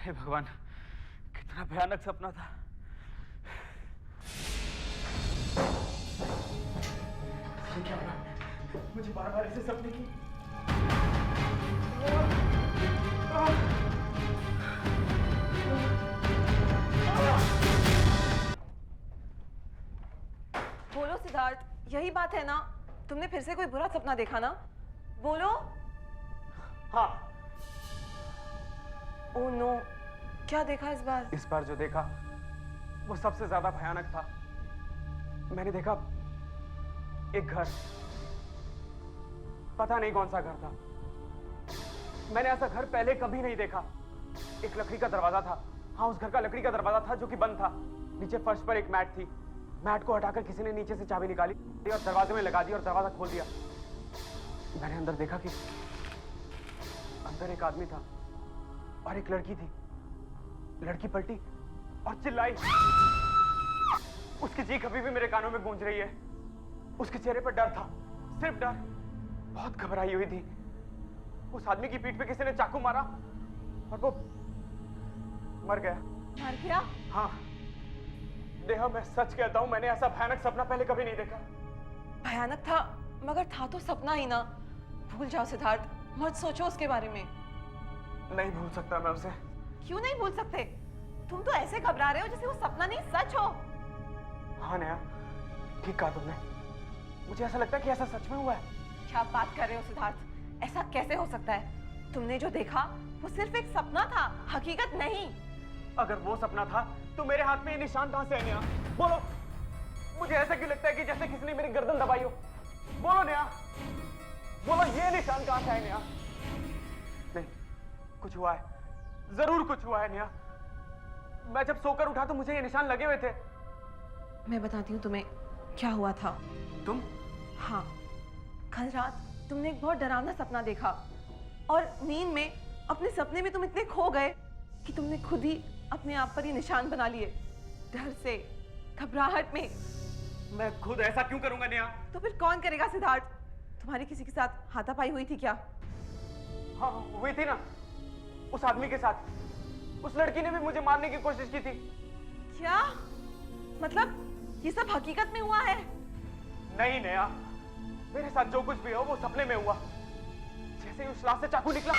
हे भगवान, कितना भयानक सपना था। ये क्या हो रहा है? मुझे बार-बार ऐसे सपने की। बोलो सिद्धार्थ, यही बात है ना? तुमने फिर से कोई बुरा सपना देखा ना? बोलो। हाँ। ओह नो, क्या देखा इस बार? इस बार जो देखा वो सबसे ज्यादा भयानक था। मैंने देखा एक घर, पता नहीं कौन सा घर था। मैंने ऐसा घर पहले कभी नहीं देखा। एक लकड़ी का दरवाजा था। हाँ, उस घर का लकड़ी का दरवाजा था जो कि बंद था। नीचे फर्श पर एक मैट थी। मैट को हटाकर किसी ने नीचे से चाबी निकाली और दरवाजे में लगा दी और दरवाजा खोल दिया। मैंने अंदर देखा कि अंदर एक आदमी था और एक लड़की थी। लड़की पलटी और चिल्लाई। उसकी चीख अभी भी मेरे कानों में गूंज रही है। उसके चेहरे पर डर था, सिर्फ डर। बहुत घबराई हुई थी। उस आदमी की पीठ पे किसी ने चाकू मारा और वो मर गया। मर गया? हाँ नेहा, मैं सच कहता हूं, मैंने ऐसा भयानक सपना पहले कभी नहीं देखा। भयानक था, मगर था तो सपना ही ना। भूल जाओ सिद्धार्थ, मत सोचो उसके बारे में। नहीं भूल सकता मैं उसे। क्यों नहीं भूल सकते? तुम तो ऐसे घबरा रहे हो जैसे वो सपना नहीं सच हो। हाँ नेहा, ठीक कहा तुमने। मुझे ऐसा लगता है कि ऐसा सच में हुआ है। क्या बात कर रहे हो सिद्धार्थ? ऐसा कैसे हो सकता है? तुमने जो देखा वो सिर्फ एक सपना था, हकीकत नहीं। अगर वो सपना था तो मेरे हाथ में ये निशान कहां से है नेहा? बोलो। मुझे ऐसा क्यों लगता है कि जैसे किसी ने मेरी गर्दन दबाई हो। बोलो नेहा, बोलो, ये निशान कहां से है नेहा? नहीं, कुछ हुआ है, जरूर कुछ हुआ है नेहा। मैं जब सोकर उठा तो मुझे ये निशान लगे हुए थे। मैं बताती हूँ तुम्हें क्या हुआ था। तुम? हाँ, कल रात तुमने एक बहुत डरावना सपना देखा और नींद में अपने सपने में तुम इतने खो गए कि तुमने खुद ही अपने आप पर ये निशान बना लिए। डर से, घबराहट में। मैं खुद ऐसा क्यों करूंगा नेहा? तो फिर कौन करेगा सिद्धार्थ? तुम्हारी किसी के साथ हाथापाई हुई थी क्या? हाँ हुई थी ना, उस आदमी के साथ। उस लड़की ने भी मुझे मारने की कोशिश की थी। क्या मतलब ये सब हकीकत में हुआ है? नहीं नेहा, मेरे साथ जो कुछ भी हो वो सपने में हुआ। जैसे ही उस लाश से चाकू निकला।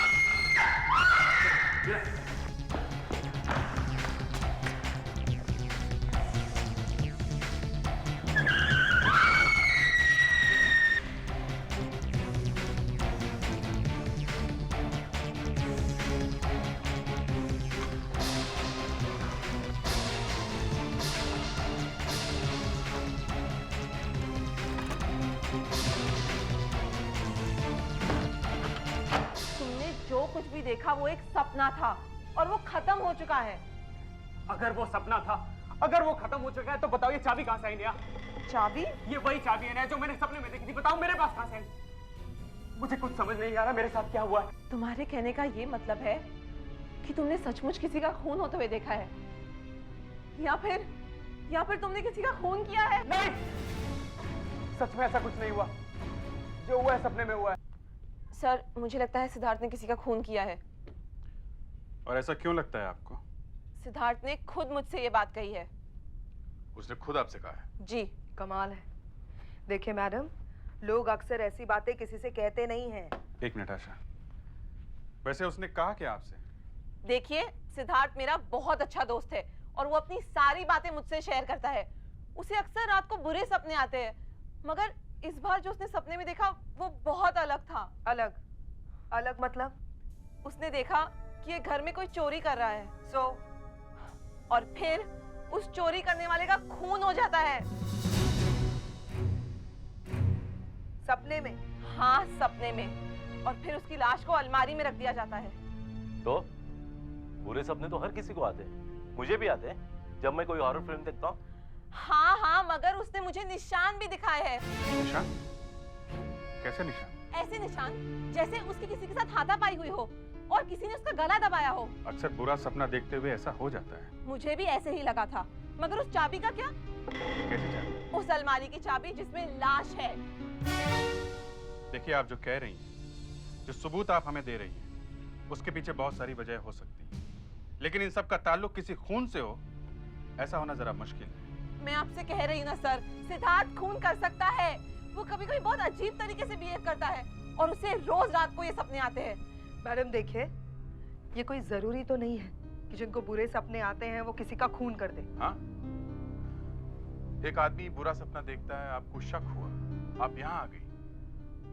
जो कुछ भी देखा वो एक सपना था और वो खत्म हो चुका है। अगर वो सपना था, अगर वो खत्म हो चुका है तो बताओ ये चाबी कहां से आई नेहा? चाबी? ये वही चाबी है नेहा जो मैंने सपने में देखी थी। बताओ मेरे पास कहां से आई? मुझे कुछ समझ नहीं आ रहा मेरे साथ क्या हुआ है। तुम्हारे कहने का ये मतलब है कि तुमने सचमुच किसी का खून होते हुए देखा है, या फिर तुमने किसी का खून किया है? नहीं, सच में ऐसा कुछ नहीं हुआ। जो हुआ है सपने में हुआ है। सर, मुझे लगता है सिद्धार्थ ने किसी का खून किया है। और ऐसा क्यों लगता है आपको? सिद्धार्थ ने खुद मुझसे ये बात कही है। उसने खुद आपसे कहा है? जी। कमाल है। देखिए मैडम, लोग अक्सर ऐसी बातें किसी से कहते नहीं हैं। एक मिनट आशा, वैसे उसने कहा क्या आपसे? देखिए, सिद्धार्थ मेरा बहुत अच्छा दोस्त है और वो अपनी सारी बातें मुझसे शेयर करता है। उसे अक्सर रात को बुरे सपने आते हैं, मगर इस बार जो उसने सपने में देखा वो बहुत अलग था। अलग? अलग मतलब? उसने देखा कि ये घर में कोई चोरी कर रहा है। और फिर उस चोरी करने वाले का खून हो जाता है। सपने में? हाँ, सपने में। और फिर उसकी लाश को अलमारी में रख दिया जाता है। तो बुरे सपने तो हर किसी को आते हैं, मुझे भी आते हैं जब मैं कोई हॉरर फिल्म देखता हूँ। हाँ, मगर उसने मुझे निशान भी दिखाए हैं। निशान? कैसे निशान? ऐसे निशान जैसे उसकी किसी के साथ हाथापाई हुई हो और किसी ने उसका गला दबाया हो। अक्सर बुरा सपना देखते हुए ऐसा हो जाता है। मुझे भी ऐसे ही लगा था, मगर उस चाबी का क्या? कैसे चाबी? उस अलमारी की चाबी जिसमें लाश है। देखिए, आप जो कह रही हैं, जो सबूत आप हमें दे रही हैं, उसके पीछे बहुत सारी वजह हो सकती है। लेकिन इन सब का ताल्लुक किसी खून से हो, ऐसा होना जरा मुश्किल है। मैं आपसे कह रही हूँ ना सर, सिद्धार्थ खून कर सकता है। वो कभी कभी बहुत अजीब तरीके से बिहेव करता है और उसे रोज रात को ये सपने आते हैं। मैडम देखिए, ये कोई जरूरी तो नहीं है कि जिनको बुरे सपने आते हैं वो किसी का खून कर दे। हाँ, एक आदमी बुरा सपना देखता है, आपको शक हुआ, आप यहाँ आ गई,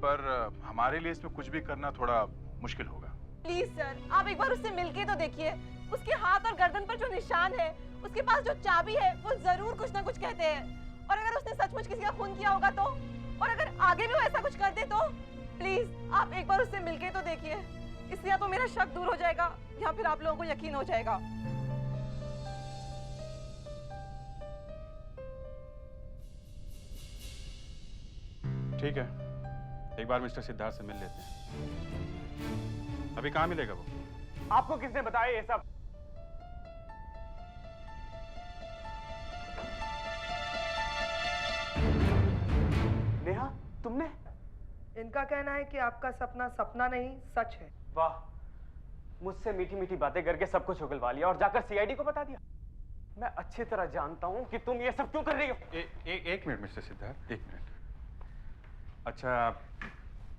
पर हमारे लिए इसमें कुछ भी करना थोड़ा मुश्किल होगा। प्लीज सर, आप एक बार उससे मिलके तो देखिए। उसके हाथ और गर्दन पर जो निशान है, उसके पास जो चाबी है, वो जरूर कुछ ना कुछ कहते हैं। और अगर उसने सचमुच किसी का खून किया होगा तो, और अगर आगे भी वो ऐसा कुछ कर दे तो, प्लीज आप एक बार उससे मिलके तो देखिए। इससे या तो मेरा शक दूर हो जाएगा या फिर आप लोगों को यकीन हो जाएगा। ठीक है, एक बार मिस्टर सिद्धार्थ से मिल लेते हैं। अभी कहाँ मिलेगा वो? आपको किसने बताया ये सब? नेहा, तुमने? इनका कहना है कि आपका सपना सपना नहीं, सच है। वाह, मुझसे मीठी मीठी बातें करके सब कुछ उगलवा लिया और जाकर सीआईडी को बता दिया। मैं अच्छी तरह जानता हूं कि तुम ये सब क्यों कर रही हो। एक मिनट मिस्टर सिद्धार्थ, एक मिनट। अच्छा,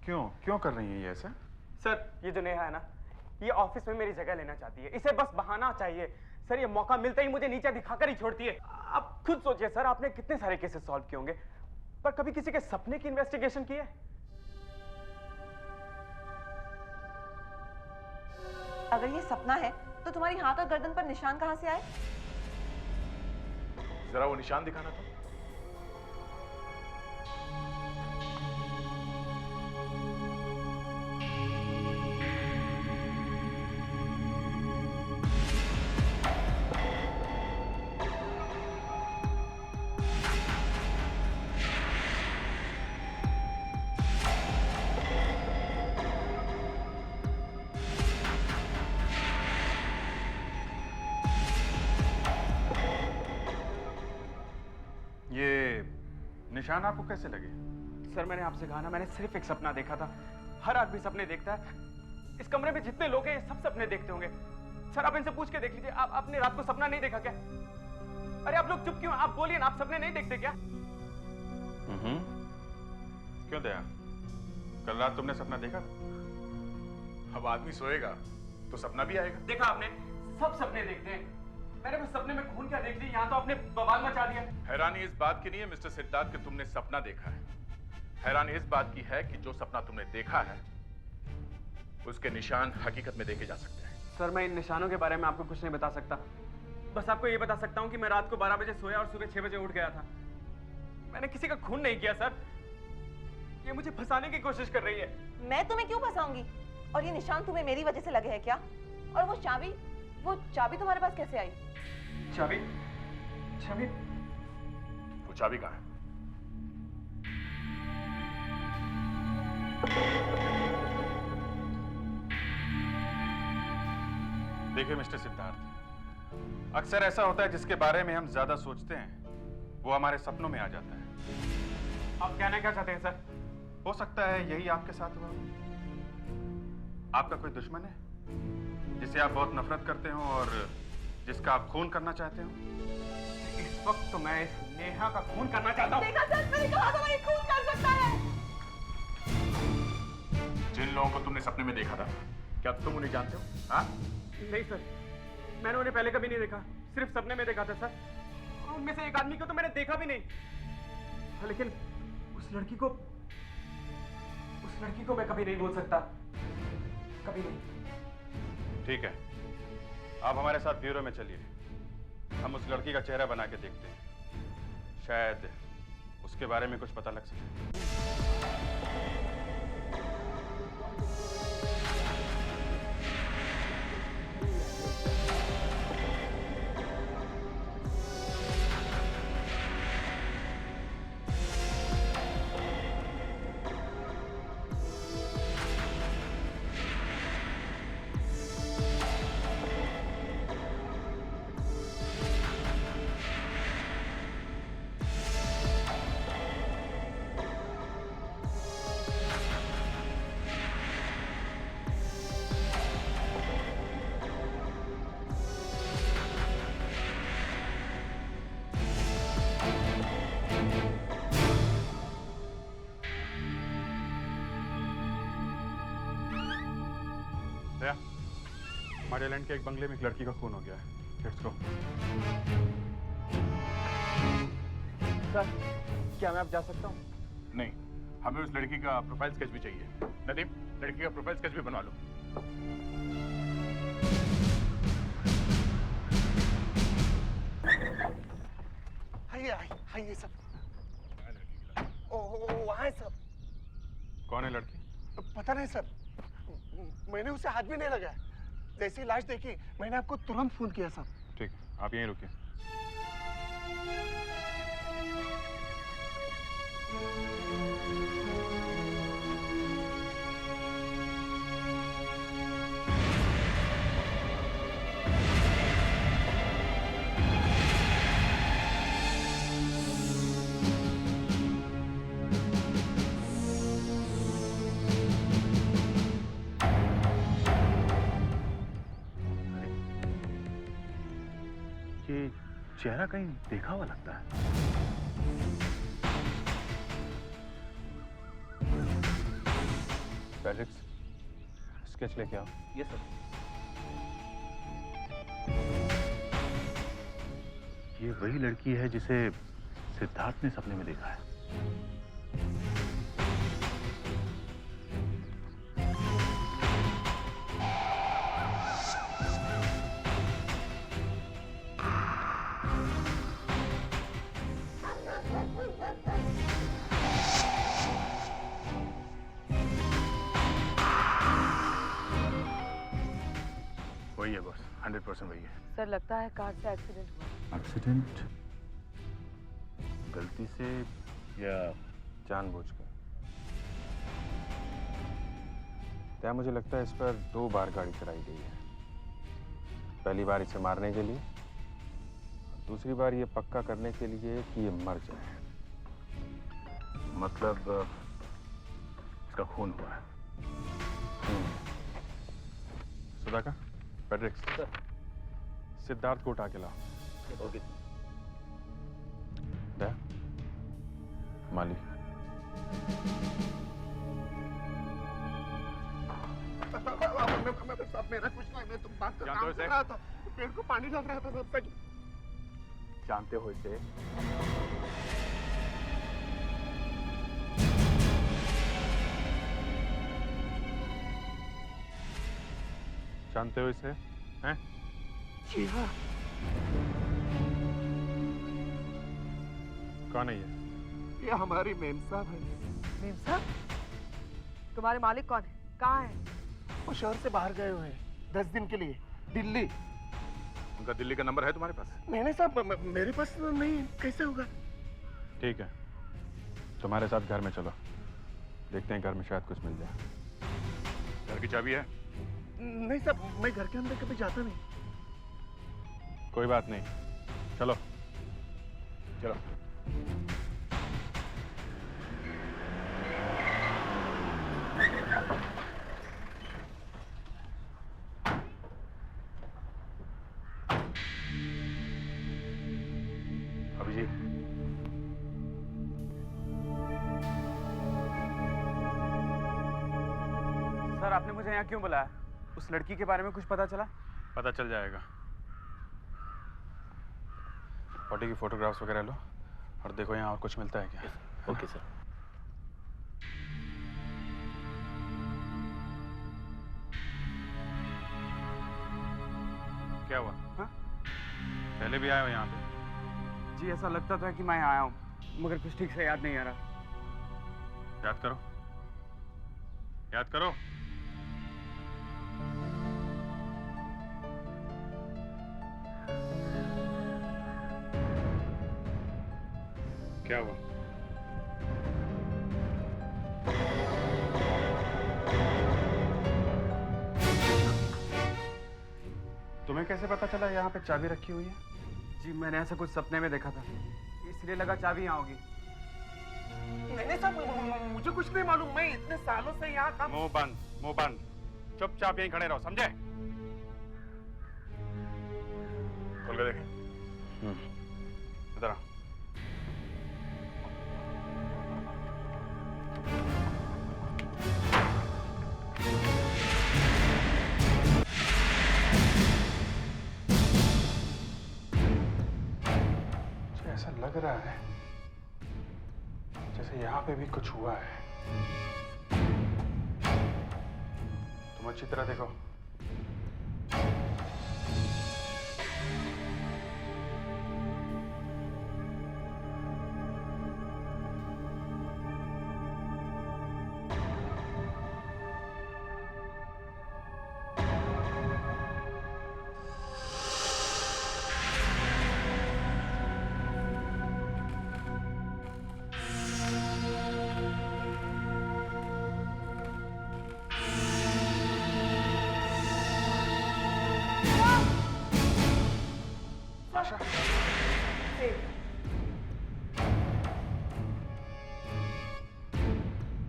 क्यों कर रही हैं ये ऐसा? सर, ये जो नेहा है ना, ये ऑफिस में मेरी जगह लेना चाहती है। इसे बस बहाना चाहिए। सर, ये मौका मिलता ही मुझे नीचे दिखाकर ही छोड़ती है। आप खुद सोचिए सर, आपने कितने सारे केसेस सॉल्व किए होंगे, पर कभी किसी के सपने की इन्वेस्टिगेशन की है? अगर ये सपना है तो तुम्हारी हाथ और गर्दन पर निशान कहाँ से आए? जरा वो निशान दिखाना था। ये निशान आपको कैसे लगे? सर, मैंने आपसे कहा ना, मैंने सिर्फ एक सपना देखा था। हर आदमी सपने देखता है। इस कमरे में जितने लोग हैं, ये सब सपने देखते होंगे। सर, आप इनसे पूछ के देख लीजिए, आपने रात को सपना नहीं देखा क्या? अरे आप लोग चुप क्यों? आप बोलिए ना, आप सपने नहीं देखते क्या? क्यों दया, कल रात तुमने सपना देखा था? अब आदमी सोएगा तो सपना भी आएगा। देखा आपने, सब सपने देखते हैं। मैंने बस सपने में खून क्या देख ली, यहाँ तो आपने बवाल मचा दिया। हैरानी इस बात की नहीं है मिस्टर सिद्धार्थ कि तुमने सपना देखा है। हैरानी इस बात की है कि जो सपना तुमने देखा है उसके निशान हकीकत में देखे जा सकते हैं। सर, मैं इन निशानों के बारे में आपको कुछ नहीं बता सकता। बस आपको ये बता सकता हूँ कि मैं रात को 12 बजे सोया और सुबह 6 बजे उठ गया था। मैंने किसी का खून नहीं किया सर। ये मुझे फंसाने की कोशिश कर रही है। मैं तुम्हें क्यों फंसाऊंगी? और ये निशान तुम्हें मेरी वजह से लगे हैं क्या? और वो चाबी तुम्हारे पास कैसे आई? चाबी? चाबी? वो चाबी कहाँ है? देखिए मिस्टर सिद्धार्थ, अक्सर ऐसा होता है जिसके बारे में हम ज्यादा सोचते हैं वो हमारे सपनों में आ जाता है। आप कहना क्या चाहते हैं सर? हो सकता है यही आपके साथ हुआ। आपका कोई दुश्मन है जिसे आप बहुत नफरत करते हो और जिसका आप खून करना चाहते हो? इस वक्त तो मैं इस नेहा का खून करना चाहता हूँ। देखा सर, मैंने कहा था ये खून कर सकता है। जिन लोगों को तुमने सपने में देखा था, क्या तुम उन्हें जानते हो? हाँ? नहीं सर, मैंने उन्हें पहले कभी नहीं देखा, सिर्फ सपने में देखा था सर। और उनमें से एक आदमी को तो मैंने देखा भी नहीं। लेकिन उस लड़की को मैं कभी नहीं भूल सकता, कभी नहीं। ठीक है, आप हमारे साथ ब्यूरो में चलिए। हम उस लड़की का चेहरा बना के देखते हैं, शायद उसके बारे में कुछ पता लग सके। हमारे लैंड के एक बंगले में एक लड़की का खून हो गया है। Let's go. सर, क्या मैं अब जा सकता हूँ? नहीं, हमें उस लड़की का प्रोफाइल स्केच भी चाहिए। नदीम, लड़की का प्रोफाइल स्केच भी बनवा लो। आइए सब। वहाँ है सब। कौन है लड़की? पता नहीं सर, मैंने उसे हाथ भी नहीं लगाया। जैसे ही लाश देखी मैंने आपको तुरंत फोन किया सर। ठीक है, आप यहीं रुकिए। ये चेहरा कहीं देखा हुआ लगता है। फेलिक्स, स्केच लेके आओ। Yes sir. ये वही लड़की है जिसे सिद्धार्थ ने सपने में देखा है। वही है बॉस, 100% वही है। सर लगता है कार से एक्सीडेंट हुआ। एक्सीडेंट? गलती से या जानबूझकर। क्या मुझे लगता है इस पर 2 बार गाड़ी चलाई गई है। पहली बार इसे मारने के लिए, दूसरी बार ये पक्का करने के लिए कि ये मर जाए। मतलब इसका खून हुआ है। सुधाकर, पेड्रिक्स, सिद्धार्थ को उठा के लाओ। ओके। माली, मेरा कुछ नहीं, मैं तुम बात कर जानते हो इसे? रहा था, पेड़ को पानी डाल रहा था सर। जानते हो इसे? जानते हो इसे? हैं? जी हाँ। कौन है ये हमारी मेम साहब है। मेम साहब, तुम्हारे मालिक कौन है? कहाँ है? वो शहर से बाहर गए हुए हैं 10 दिन के लिए, दिल्ली। उनका दिल्ली का नंबर है तुम्हारे पास? नहीं साहब, मेरे पास नहीं, कैसे होगा? ठीक है, तुम्हारे साथ घर में चलो, देखते हैं घर में शायद कुछ मिल जाए। घर की चाबी है? नहीं साहब, मैं घर के अंदर कभी जाता नहीं। कोई बात नहीं, चलो। चलो। अभिजीत, सर, आपने मुझे यहाँ क्यों बुलाया? उस लड़की के बारे में कुछ पता चला? पता चल जाएगा। बॉडी की फोटोग्राफ्स वगैरह लो और देखो यहाँ और कुछ मिलता है क्या। Okay sir. क्या हुआ? हाँ? पहले भी आए हो यहाँ पे? जी, ऐसा लगता तो है कि मैं यहाँ आया हूँ, मगर कुछ ठीक से याद नहीं आ रहा। याद करो, याद करो। क्या हुआ? तुम्हें कैसे पता चला यहाँ पे चाबी रखी हुई है? जी, मैंने ऐसा कुछ सपने में देखा था, इसलिए लगा चाबी यहाँ होगी। नहीं साहब, मुझे कुछ नहीं मालूम, मैं इतने सालों से यहाँ काम। मुंह बंद, मुंह बंद, चुपचाप यहीं खड़े रहो, समझे? खोल के देखें। इधर आओ। लग रहा है जैसे यहाँ पे भी कुछ हुआ है। तुम अच्छी तरह देखो। आशा,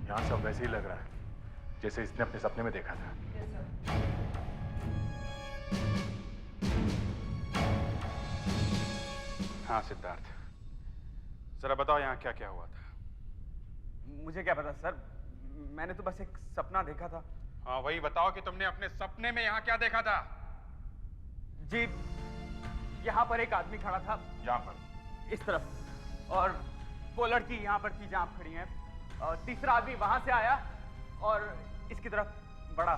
यहाँ सब वैसे ही लग रहा है जैसे इसने अपने सपने में देखा था। हाँ सिद्धार्थ, जरा बताओ यहाँ क्या क्या हुआ था। मुझे क्या पता सर, मैंने तो बस एक सपना देखा था। हाँ वही बताओ कि तुमने अपने सपने में यहाँ क्या देखा था। जी, यहाँ पर एक आदमी खड़ा था, यहाँ पर इस तरफ, और वो लड़की यहाँ पर थी जहाँ आप खड़ी हैं, और तीसरा आदमी वहां से आया और इसकी तरफ बढ़ा।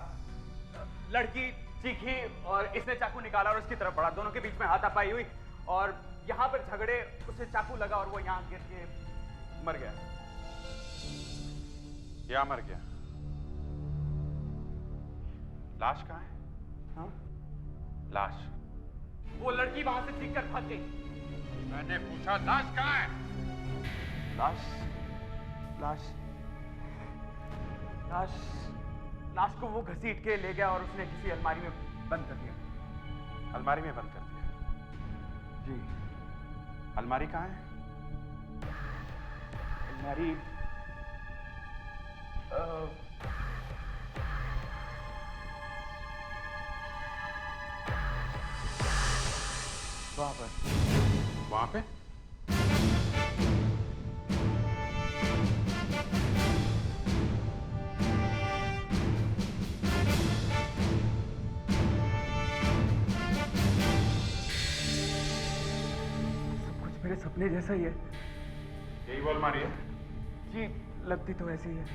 लड़की चीखी और इसने चाकू निकाला और इसकी तरफ बढ़ा। दोनों के बीच में हाथापाई हुई और यहाँ पर झगड़े, उसे चाकू लगा और वो यहाँ गिर के मर गया। यहाँ मर गया। लाश कहाँ है? हाँ? लाश? वो लड़की वहां से चीख कर भाग गई। मैंने पूछा लाश कहाँ है? लाश लाश लाश लाश को वो घसीट के ले गया और उसने किसी अलमारी में बंद कर दिया। अलमारी में बंद कर दिया? जी। अलमारी कहाँ है? अलमारी वहां पर। वहां पे? सब कुछ मेरे सपने जैसा ही है। यही वो अलमारी है? जी, लगती तो ऐसी ही है।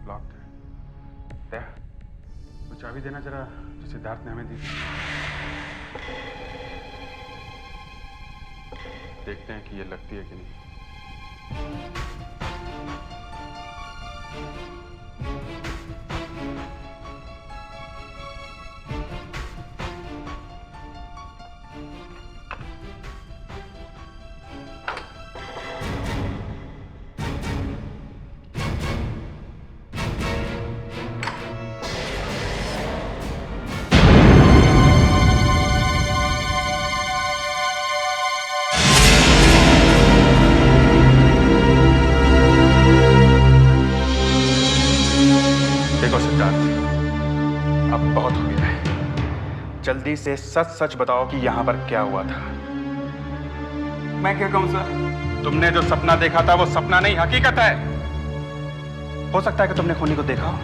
लॉक्ड है। दे, वो चाबी देना जरा जो सिद्धार्थ ने हमें दी। देखते हैं कि ये लगती है कि नहीं। देखो सिद्धार्थ, अब बहुत हो गया है। जल्दी से सच सच बताओ कि यहाँ पर क्या हुआ था। मैं क्या कहूँ सर? तुमने जो सपना देखा था वो सपना नहीं, हकीकत है। हो सकता है कि तुमने खूनी को देखा हो,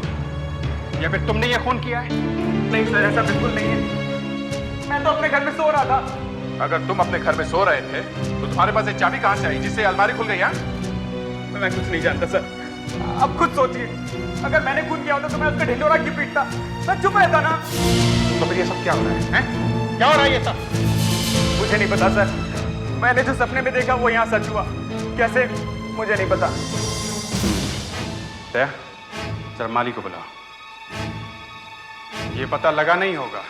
या फिर तुमने ये खून किया है। नहीं सर, ऐसा बिल्कुल नहीं है। मैं तो अपने घर में सो रहा था। अगर तुम अपने घर में सो रहे थे तो तुम्हारे पास एक चाबी कहां से आई जिससे अलमारी खुल गई? मैं कुछ नहीं जानता सर, अब खुद सोचिए। अगर मैंने खून किया होता तो मैं उसका ढिंढोरा क्यों पीटता? मैं चुप रहता ना। तो फिर ये सब क्या हो रहा है, हैं? क्या हो रहा है ये सब? मुझे नहीं पता सर, मैंने जो सपने में देखा वो यहाँ सच हुआ। कैसे, मुझे नहीं पता। दया, जरा माली को बुलाओ। ये पता लगा नहीं होगा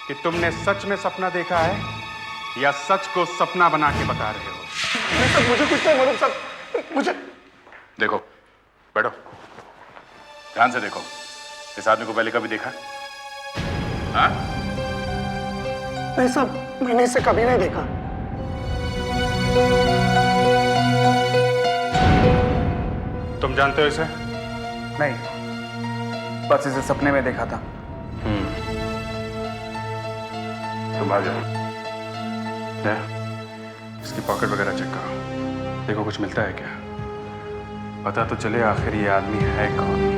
कि तुमने सच में सपना देखा है या सच को सपना बना के बता रहे हो। सर मुझे कुछ नहीं मालूम सर, मुझे। देखो, बैठो, ध्यान से देखो। इस आदमी को पहले कभी देखा? हाँ? नहीं सर, मैंने इसे कभी नहीं देखा। तुम जानते हो इसे? नहीं, बस इसे सपने में देखा था। तुम आ जाओ। दया, इसकी पॉकेट वगैरह चेक करो, देखो कुछ मिलता है क्या। पता तो चले आखिर ये आदमी है कौन।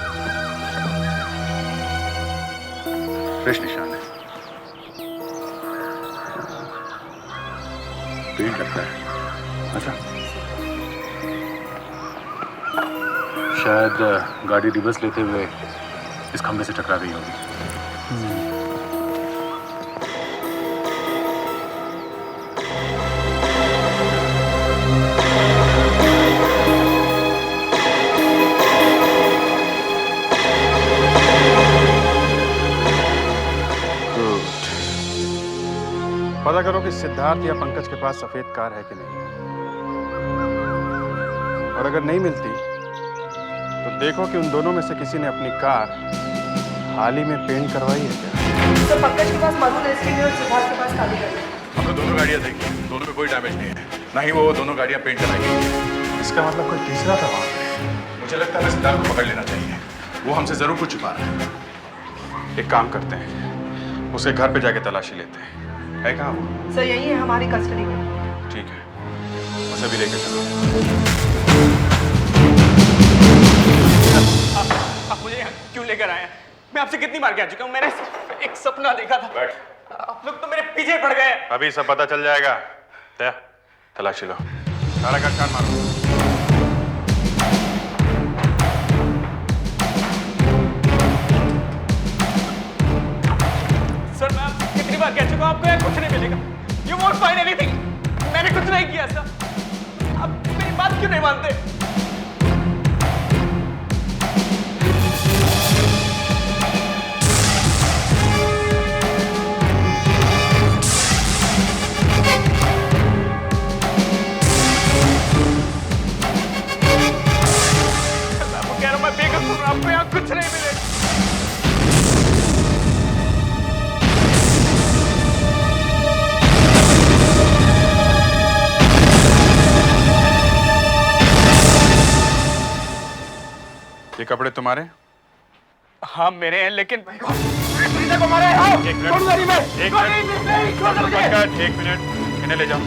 फ्रेश निशान है। पेंट लगता है। अच्छा, शायद गाड़ी रिवर्स लेते हुए इस खंभे से टकरा गई होगी। पता करो कि सिद्धार्थ या पंकज के पास सफेद कार है कि नहीं, और अगर नहीं मिलती तो देखो कि उन दोनों में से किसी ने अपनी कार हाल ही में पेंट करवाई है क्या। तो पंकज के पास मालूम है, इसके लिए और सिद्धार्थ के पास काली गाड़ी है। हमने दोनों गाड़ियां देखी, दोनों में कोई डैमेज नहीं है, ना ही वो दोनों गाड़ियां पेंट कराई। इसका मतलब कोई तीसरा था वहां पे। मुझे लगता है सिद्धार्थ को पकड़ लेना चाहिए, वो हमसे जरूर कुछ छुपा रहा है। एक काम करते हैं, उसके घर पे जाके तलाशी लेते हैं। है कहाँ वो? सर यही है हमारी कस्टडी में। ठीक है, उसे भी लेके चलो। आप मुझे यहाँ क्यों लेकर आए हैं? मैं आपसे कितनी बार कह चुका हूँ, मैंने एक सपना देखा था। बैठ। आप लोग तो मेरे पीछे पड़ गए। अभी सब पता चल जाएगा। तलाशी लो, सारा घर छान मारो। सर मैं आपसे कितनी बार कह चुका हूँ, आपको यहाँ कुछ नहीं मिलेगा। You won't find anything। मैंने कुछ नहीं किया सर। आप मेरी बात क्यों नहीं मानते? मैं आपको कह रहा हूँ, मैं बेकसूर हूँ, आपको यहाँ कुछ नहीं मिलेगा। ये कपड़े तुम्हारे? हाँ मेरे हैं, लेकिन एक मिनट, इन्हें ले जाओ,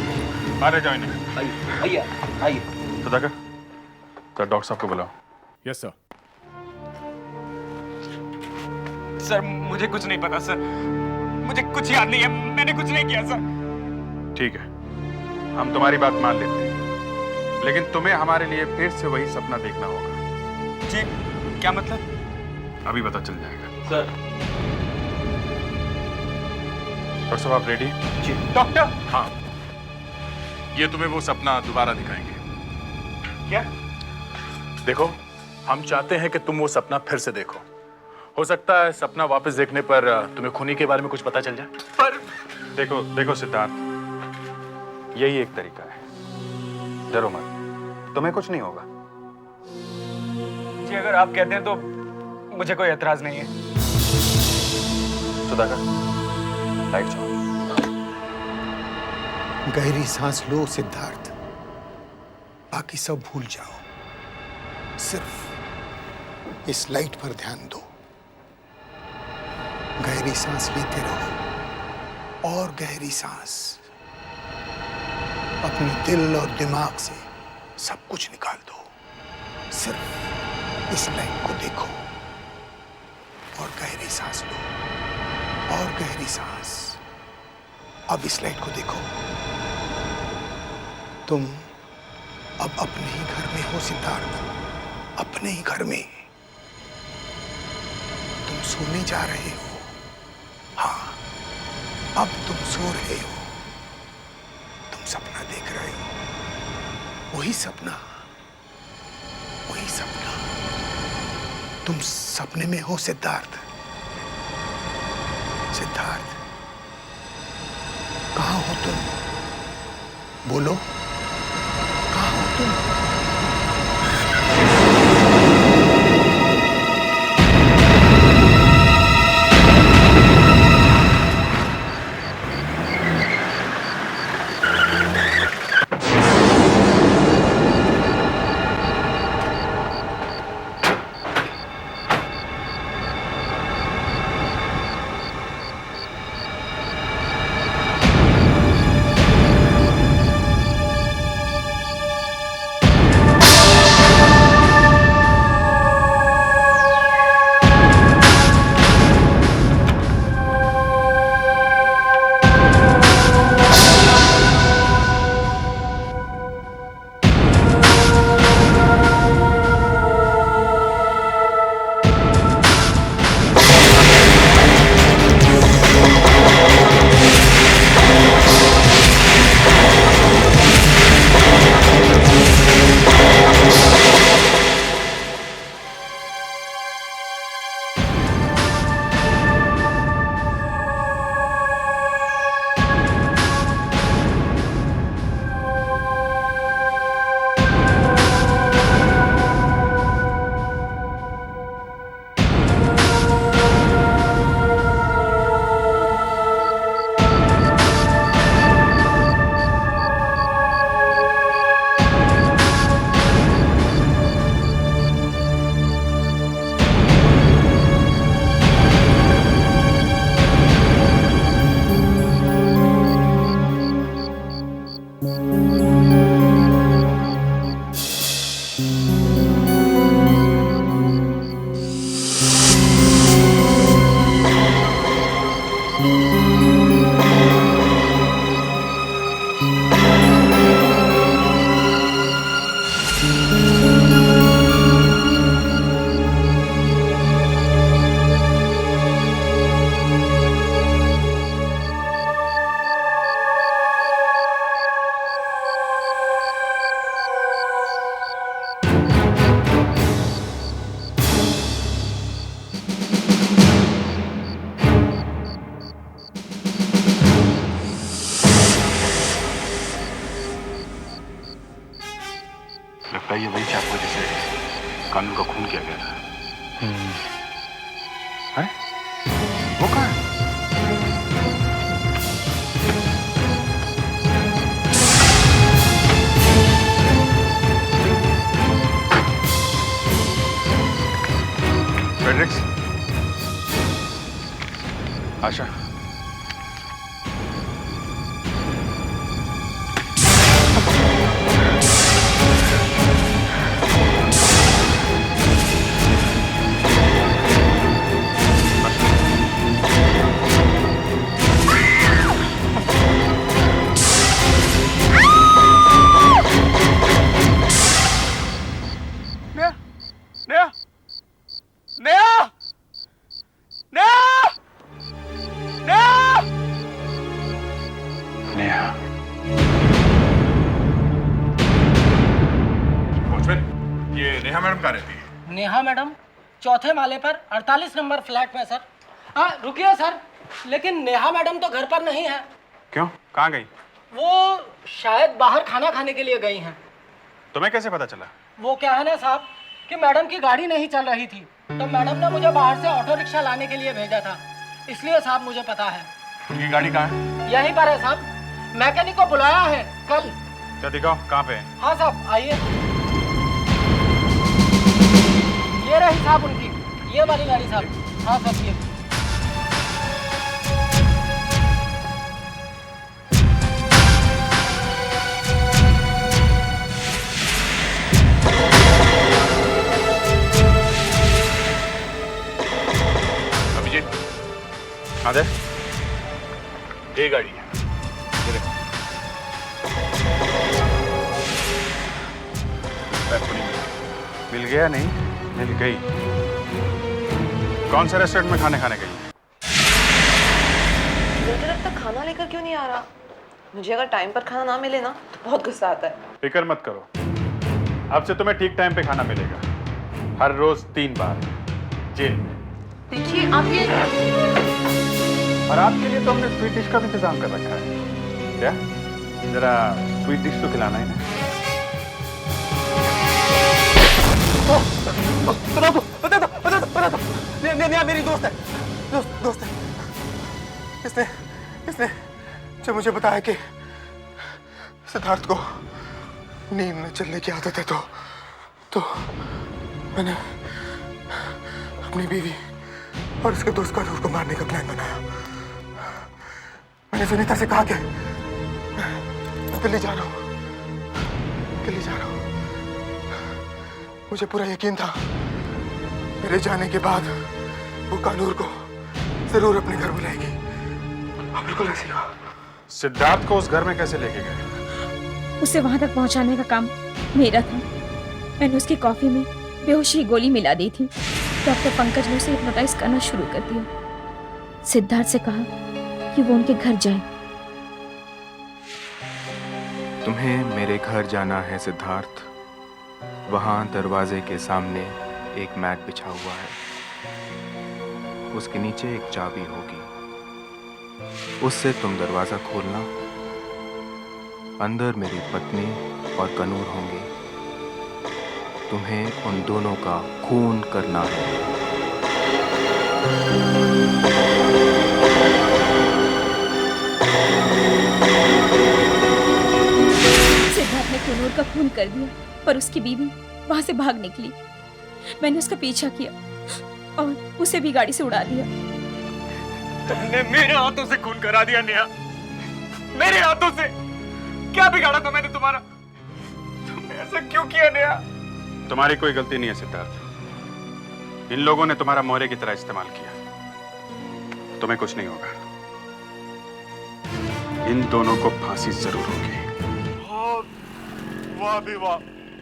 बाहर ले जाओ इन्हें। आइए आइए। सुधाकर, तो डॉक्टर साहब को बुलाओ। Yes sir. सर मुझे कुछ नहीं पता सर, मुझे कुछ याद नहीं है, मैंने कुछ नहीं किया सर। ठीक है, हम तुम्हारी बात मान लेते हैं, लेकिन तुम्हें हमारे लिए फिर से वही सपना देखना होगा। जी क्या मतलब? अभी पता चल जाएगा। सर। डॉक्टर साहब आप रेडी? जी डॉक्टर। हाँ, ये तुम्हें वो सपना दोबारा दिखाएंगे। क्या? देखो, हम चाहते हैं कि तुम वो सपना फिर से देखो। हो सकता है सपना वापस देखने पर तुम्हें खूनी के बारे में कुछ पता चल जाए। पर देखो सिद्धार्थ, यही एक तरीका है। डरो मत, तुम्हें कुछ नहीं होगा। जी अगर आप कहते हैं तो मुझे कोई एतराज नहीं है। सुधाकर, लाइट जाओ। गहरी सांस लो सिद्धार्थ, बाकी सब भूल जाओ, सिर्फ इस लाइट पर ध्यान दो। गहरी सांस लेते रहो और गहरी सांस। अपने दिल और दिमाग से सब कुछ निकाल दो, सिर्फ इस लाइट को देखो और गहरी सांस लो और गहरी सांस। अब इस लाइट को देखो, तुम अब अपने ही घर में हो सिद्धार्थ, अपने ही घर में। तुम सोने जा रहे हो। हाँ, अब तुम सो रहे हो। तुम सपना देख रहे हो, वही सपना, वही सपना। तुम सपने में हो सिद्धार्थ। सिद्धार्थ, कहाँ हो तुम? बोलो, कहाँ हो तुम? क्या ये वही चाकू जिसे कानून का खून किया गया था? है? वो कहाँ है? फ्रेडरिक्स, आशा, नेहा, नेहा, नेहा, नेहा, नेहा। वॉचमैन, ये नेहा मैडम कहाँ रहती है? नेहा मैडम चौथे माले पर 48 नंबर फ्लैट में सर। हाँ रुकिए सर, लेकिन नेहा मैडम तो घर पर नहीं है। क्यों? कहाँ गई? वो शायद बाहर खाना खाने के लिए गई हैं। तुम्हें कैसे पता चला? वो क्या है ना साहब कि मैडम की गाड़ी नहीं चल रही थी, तो मैडम ने मुझे बाहर से ऑटो रिक्शा लाने के लिए भेजा था, इसलिए साहब मुझे पता है। उनकी गाड़ी कहाँ है? यहीं पर है साहब, मैकेनिक को बुलाया है कल। क्या दिखाओ, कहाँ पे है? हाँ साहब आइए, ये रही साहब उनकी, ये वाली गाड़ी साहब। हाँ साहब ये। आदे, ये गाड़ी है। ये देखो। मिल गया नहीं? मिल गई। कौन से रेस्टोरेंट में खाने गई? मुझे लगता है खाना लेकर क्यों नहीं आ रहा। मुझे अगर टाइम पर खाना ना मिले ना तो बहुत गुस्सा आता है। फिक्र मत करो, अब से तुम्हें ठीक टाइम पे खाना मिलेगा, हर रोज 3 बार जेल में। देखिए आप ये, और आपके लिए तो हमने स्वीट डिश का भी इंतजाम कर रखा है। क्या? जरा स्वीट डिश तो खिलाना है ना। बता दो। नेहा मेरी दोस्त है, दोस्त है। इसने जब मुझे बताया कि सिद्धार्थ को नींद में चलने की आदत है, तो मैंने अपनी बीवी और उसके दोस्त कनूर को मारने का प्लान बनाया। मैंने सुनीता से कहा कि मैं दिल्ली जा रहा हूँ। मुझे पूरा यकीन था मेरे जाने के बाद वो कानूर को जरूर अपने घर बुलाएगी। अब बिल्कुल ऐसी हुआ। सिद्धार्थ को उस घर में कैसे लेके गए? उसे वहां तक पहुंचाने का काम मेरा था। मैंने उसकी कॉफी में बेहोशी की गोली मिला दी थी। डॉक्टर पंकज ने उसे हिप्नोटाइज करना शुरू कर दिया। सिद्धार्थ से कहा कि वो उनके घर जाए। तुम्हें मेरे घर जाना है सिद्धार्थ। वहां दरवाजे के सामने एक मैट बिछा हुआ है, उसके नीचे एक चाबी होगी, उससे तुम दरवाजा खोलना। अंदर मेरी पत्नी और कनूर होंगे। तुम्हें उन दोनों का खून करना है। सिद्धार्थ ने कनूर का खून कर दिया, पर उसकी बीवी वहां से भाग निकली। मैंने उसका पीछा किया और उसे भी गाड़ी से उड़ा दिया। तुमने मेरे हाथों से खून करा दिया नेहा, मेरे हाथों से। क्या बिगाड़ा था मैंने तुम्हारा? तुमने ऐसा क्यों किया नेहा? तुम्हारी कोई गलती नहीं है सिद्धार्थ। इन लोगों ने तुम्हारा मोहरे की तरह इस्तेमाल किया। तुम्हें कुछ नहीं होगा। इन दोनों को फांसी जरूर होगी। वाह भी वाह,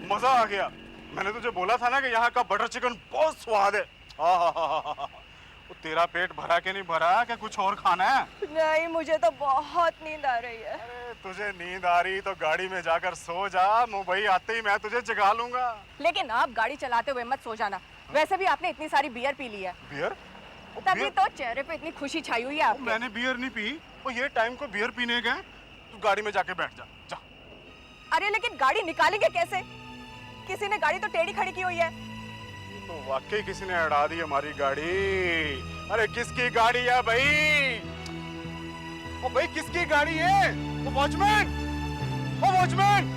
मजा आ गया। मैंने तुझे बोला था ना कि यहाँ का बटर चिकन बहुत स्वाद है। वो तेरा पेट भरा के नहीं भरा कि कुछ और खाना है? नहीं, मुझे तो बहुत नींद आ रही है। अरे तुझे नींद आ रही तो गाड़ी में जाकर सो जा। मुंबई आते ही मैं तुझे जगा लूंगा। लेकिन आप गाड़ी चलाते हुए मत सो जाना। वैसे भी आपने इतनी सारी बियर पी ली है। बियर? तभी तो चेहरे पे इतनी खुशी छाई हुई है आपके। मैंने बियर नहीं पी। वो ये टाइम को बियर पीने गए। तू गाड़ी में जाके बैठ जा। जा। अरे लेकिन गाड़ी निकालेंगे कैसे? किसी ने गाड़ी तो टेढ़ी खड़ी की हुई है। तो वाकई किसी ने अड़ा दी हमारी गाड़ी। अरे किसकी गाड़ी है भाई? ओ भाई किसकी गाड़ी है? वो वॉचमैन, ओ वॉचमैन।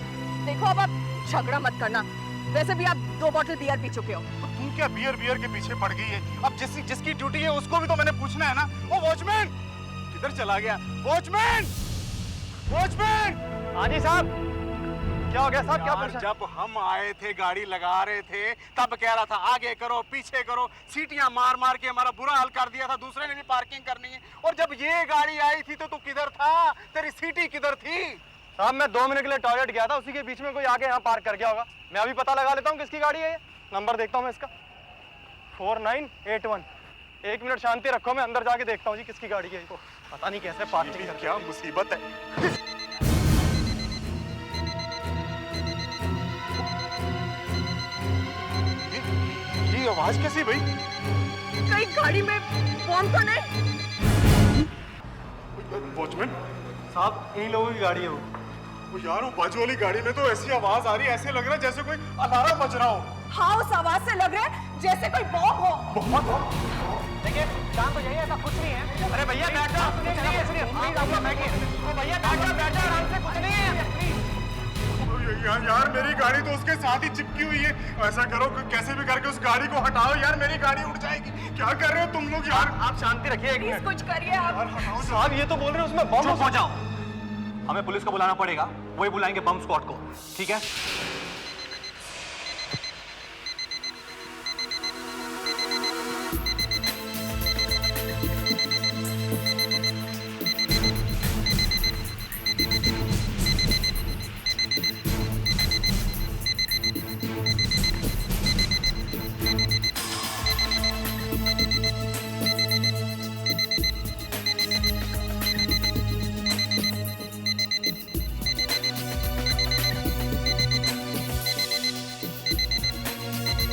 देखो अब आप झगड़ा मत करना, वैसे भी आप 2 बोतल बियर पी चुके हो। तो तुम क्या बियर के पीछे पड़ गई है? अब जिसकी ड्यूटी है उसको भी तो मैंने पूछना है ना। ओ वॉचमैन किधर चला गया? Watchman, watchman. हाँ जी साहब, क्या हो गया साहब? क्या यार, जब हम आए थे गाड़ी लगा रहे थे तब कह रहा था आगे करो पीछे करो, सीटियां मार मार के हमारा बुरा हाल कर दिया था। दूसरे ने भी पार्किंग करनी है, और जब ये गाड़ी आई थी तो तू किधर था? तेरी सीटी किधर थी? साहब मैं 2 मिनट के लिए टॉयलेट गया था, उसी के बीच में कोई आके यहाँ पार्क कर गया होगा। मैं अभी पता लगा लेता हूँ किसकी गाड़ी है ये। नंबर देखता हूँ मैं इसका, 4981। 1 मिनट शांति रखो, मैं अंदर जाके देखता हूँ जी किसकी गाड़ी है। पता नहीं कैसे पार्किंग कर। क्या मुसीबत है। ये आवाज कैसी भाई? कहीं गाड़ी में बम तो नहीं? वॉचमैन साहब इन लोगों की गाड़ी है वो। यार वो बाजू वाली गाड़ी में तो ऐसी आवाज आ रही है, ऐसे लग रहा है जैसे कोई अलार्म बज रहा हो। हाँ, उस आवाज से लग रहा है जैसे कोई बम हो। देखिए शांत हो जाइए, ऐसा कुछ नहीं है। अरे भैया बैठ जाओ, कुछ नहीं है। प्लीज आप लोग बैठिए। भैया बैठ जाओ आराम से, कुछ नहीं है। प्लीज। यार मेरी गाड़ी तो उसके साथ ही चिपकी हुई है। ऐसा करो कि कैसे भी करके उस गाड़ी को हटाओ यार, मेरी गाड़ी उड़ जाएगी। क्या कर रहे हो तुम लोग यार? आप शांति रखिए एक प्लीज मिनट। कुछ करिए आप। साहब ये तो बोल रहे हैं उसमें बम चुप हो जाओ, हमें पुलिस को बुलाना पड़ेगा, वही बुलाएंगे बम स्क्वाड को, ठीक है?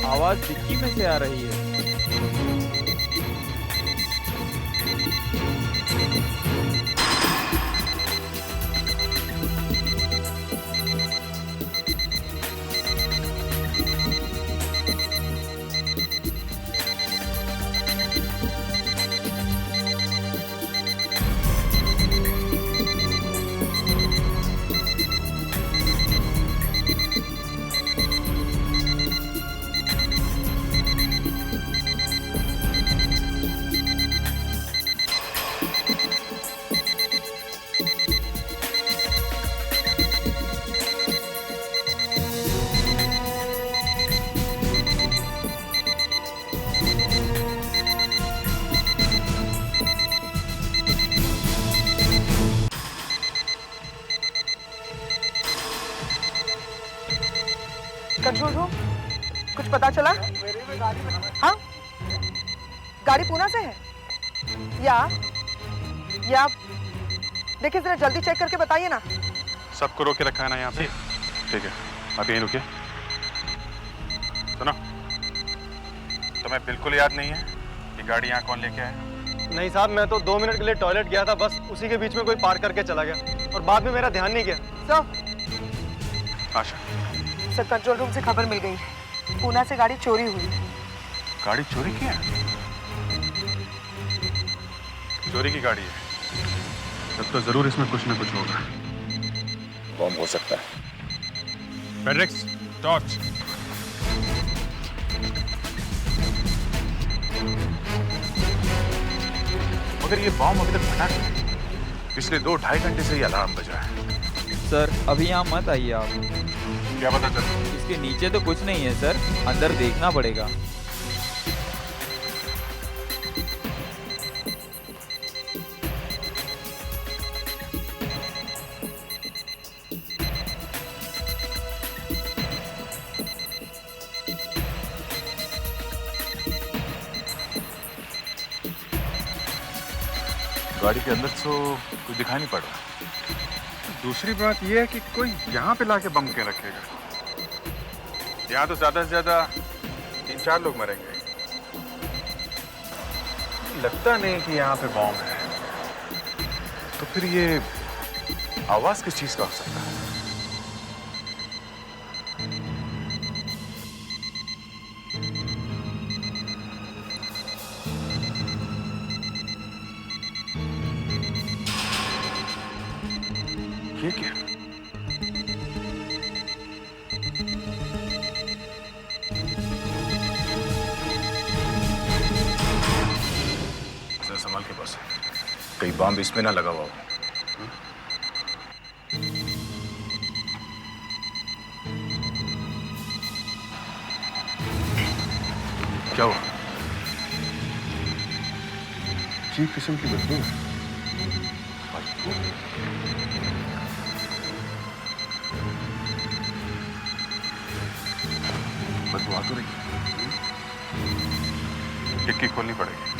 आवाज डिक्की में से आ रही है। कंट्रोल रूम, कुछ पता चला? हाँ, गाड़ी पूना से है या देखिए जरा जल्दी चेक करके बताइए ना। सबको रोके रखा है ना यहाँ पे? ठीक है, आप यहीं रुकिए। सुनो, तुम्हें बिल्कुल याद नहीं है कि गाड़ी यहाँ कौन लेके आया? नहीं साहब, मैं तो 2 मिनट के लिए टॉयलेट गया था, बस उसी के बीच में कोई पार करके चला गया और बाद में मेरा ध्यान नहीं गया। सर, आशा, सर कंट्रोल रूम से खबर मिल गई है, पूना से गाड़ी चोरी हुई है। गाड़ी चोरी की है? चोरी की गाड़ी है तब तो जरूर इसमें कुछ ना कुछ होगा। बम हो सकता है। फेड्रिक्स, टॉर्च। मगर ये बम अभी तक फटा नहीं। पिछले 2-2.5 घंटे से ये अलार्म बज रहा है। सर अभी यहाँ मत आइए आप। क्या पता चला? इसके नीचे तो कुछ नहीं है सर, अंदर देखना पड़ेगा। गाड़ी के अंदर तो कुछ दिखाई नहीं पड़ रहा। दूसरी बात यह है कि कोई यहाँ पे लाके बम के रखेगा। यहाँ तो ज्यादा से ज्यादा 3-4 लोग मरेंगे। लगता नहीं कि यहाँ पे बम है। तो फिर ये आवाज किस चीज का हो सकता है? कहीं बॉम्ब इसमें ना लगा हुआ हो। क्या हुआ? अजीब किस्म की बदबू। बदबू आ तो रही है। डिक्की खोलनी पड़ेगी।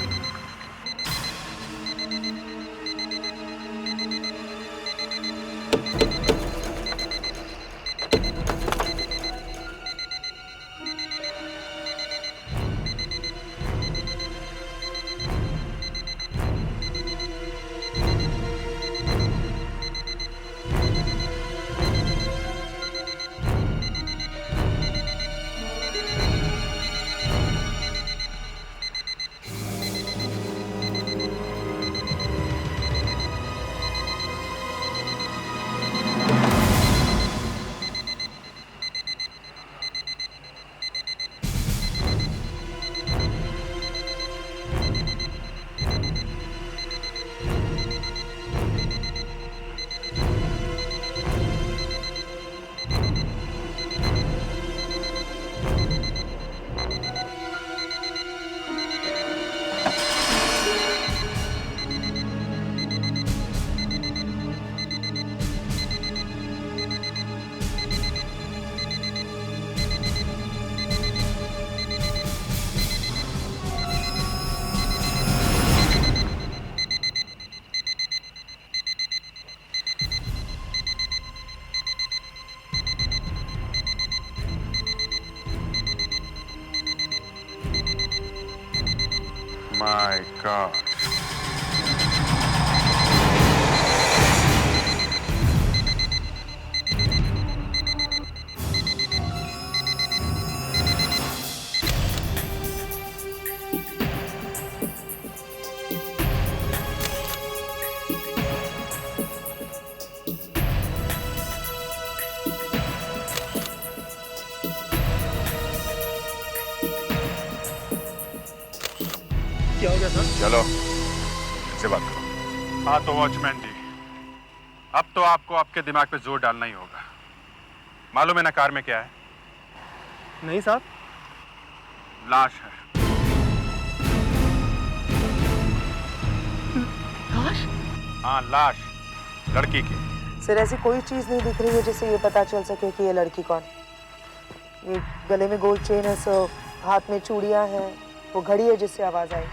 My God. क्या हो गया सर? चलो इनसे बात करो। हाँ तो वॉचमैन जी, अब तो आपको आपके दिमाग पे जोर डालना ही होगा। मालूम है ना कार में क्या है? नहीं साहब। लाश है। लाश? हाँ लाश, लड़की की। सर ऐसी कोई चीज नहीं दिख रही है जिससे ये पता चल सके कि ये लड़की कौन। ये गले में गोल्ड चेन है, सो हाथ में चूड़ियां हैं, वो घड़ी है जिससे आवाज आई।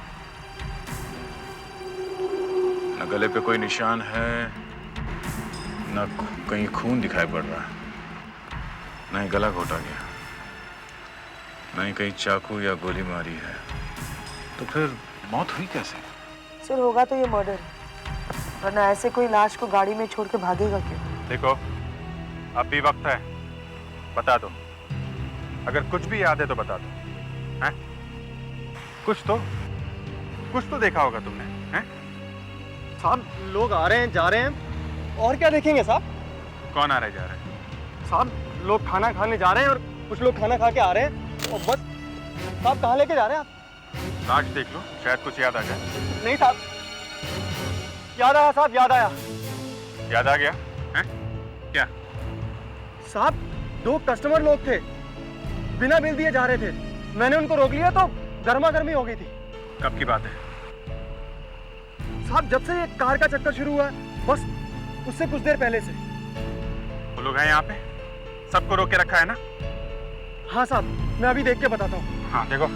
न गले पे कोई निशान है, न कहीं खून दिखाई पड़ रहा है, न ही गला घोटा गया, न ही कहीं चाकू या गोली मारी है। तो फिर मौत हुई कैसे? सर होगा तो ये मर्डर, वरना ऐसे कोई लाश को गाड़ी में छोड़ के भागेगा क्यों? देखो अब भी वक्त है, बता दो। अगर कुछ भी याद है तो बता दो। हैं? कुछ तो देखा होगा तुमने, हैं? साहब लोग आ रहे हैं जा रहे हैं, और क्या देखेंगे साहब? कौन आ रहे जा रहे हैं? साहब लोग खाना खाने जा रहे हैं और कुछ लोग खाना खा के आ रहे हैं और बस। साहब कहाँ लेके जा रहे हैं आप? लाश देख लो, शायद कुछ याद आ जाए। नहीं साहब, याद आया साहब, याद आया। याद आ गया? हैं? क्या? साहब 2 कस्टमर लोग थे, बिना बिल दिए जा रहे थे। मैंने उनको रोक लिया तो गर्मा गर्मी हो गई थी। कब की बात है? साहब जब से ये कार का चक्कर शुरू हुआ है, बस उससे कुछ देर पहले से। वो लोग हैं यहाँ पे? सबको रोक के रखा है ना? हाँ साहब, मैं अभी देख के बताता हूँ। हाँ देखो।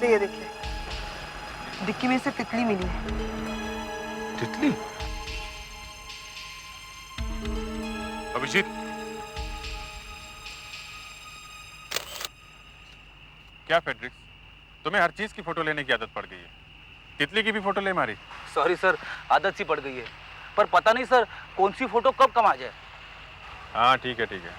से ये देखिए, डिक्की में से तितली मिली है। तितली? अभिजीत, क्या फेड्रिक्स, तुम्हें हर चीज की फोटो लेने की आदत पड़ गई है। तितली की भी फोटो ले मारी? सॉरी सर, आदत सी पड़ गई है, पर पता नहीं सर कौन सी फोटो कब कम आ जाए। हाँ ठीक है ठीक है।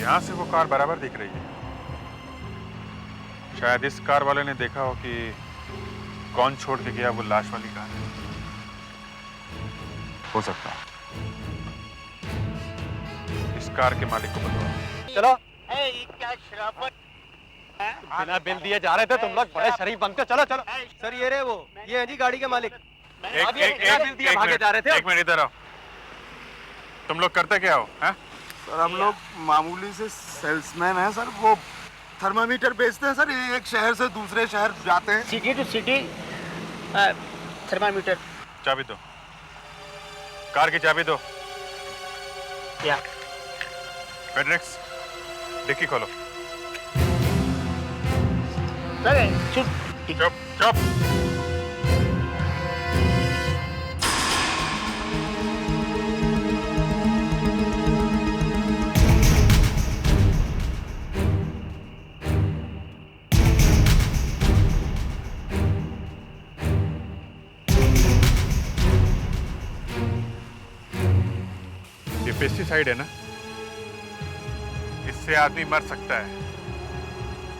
यहाँ से वो कार बराबर दिख रही है। शायद इस कार वाले ने देखा हो कि कौन छोड़ के गया वो लाश वाली कार। हो सकता है इस कार के मालिक को बताओ। चलो। क्या शराफत, बिना बिल दिए जा रहे थे तुम लोग, बड़े शरीफ बनते। चलो चलो। सर ये रहे वो, ये है जी गाड़ी के मालिक। एक मिनट इधर आओ। तुम लोग करते क्या हो? हैं? सर हम लोग मामूली से सेल्समैन हैं सर। वो थर्मामीटर बेचते हैं सर, एक शहर से दूसरे शहर जाते हैं। City to city thermometer. चाबी दो, कार की चाबी दो। क्या? फेडरिक्स, डिक्की खोलो। चुप चुप चुप। ये पेस्टिसाइड है ना, इससे आदमी मर सकता है।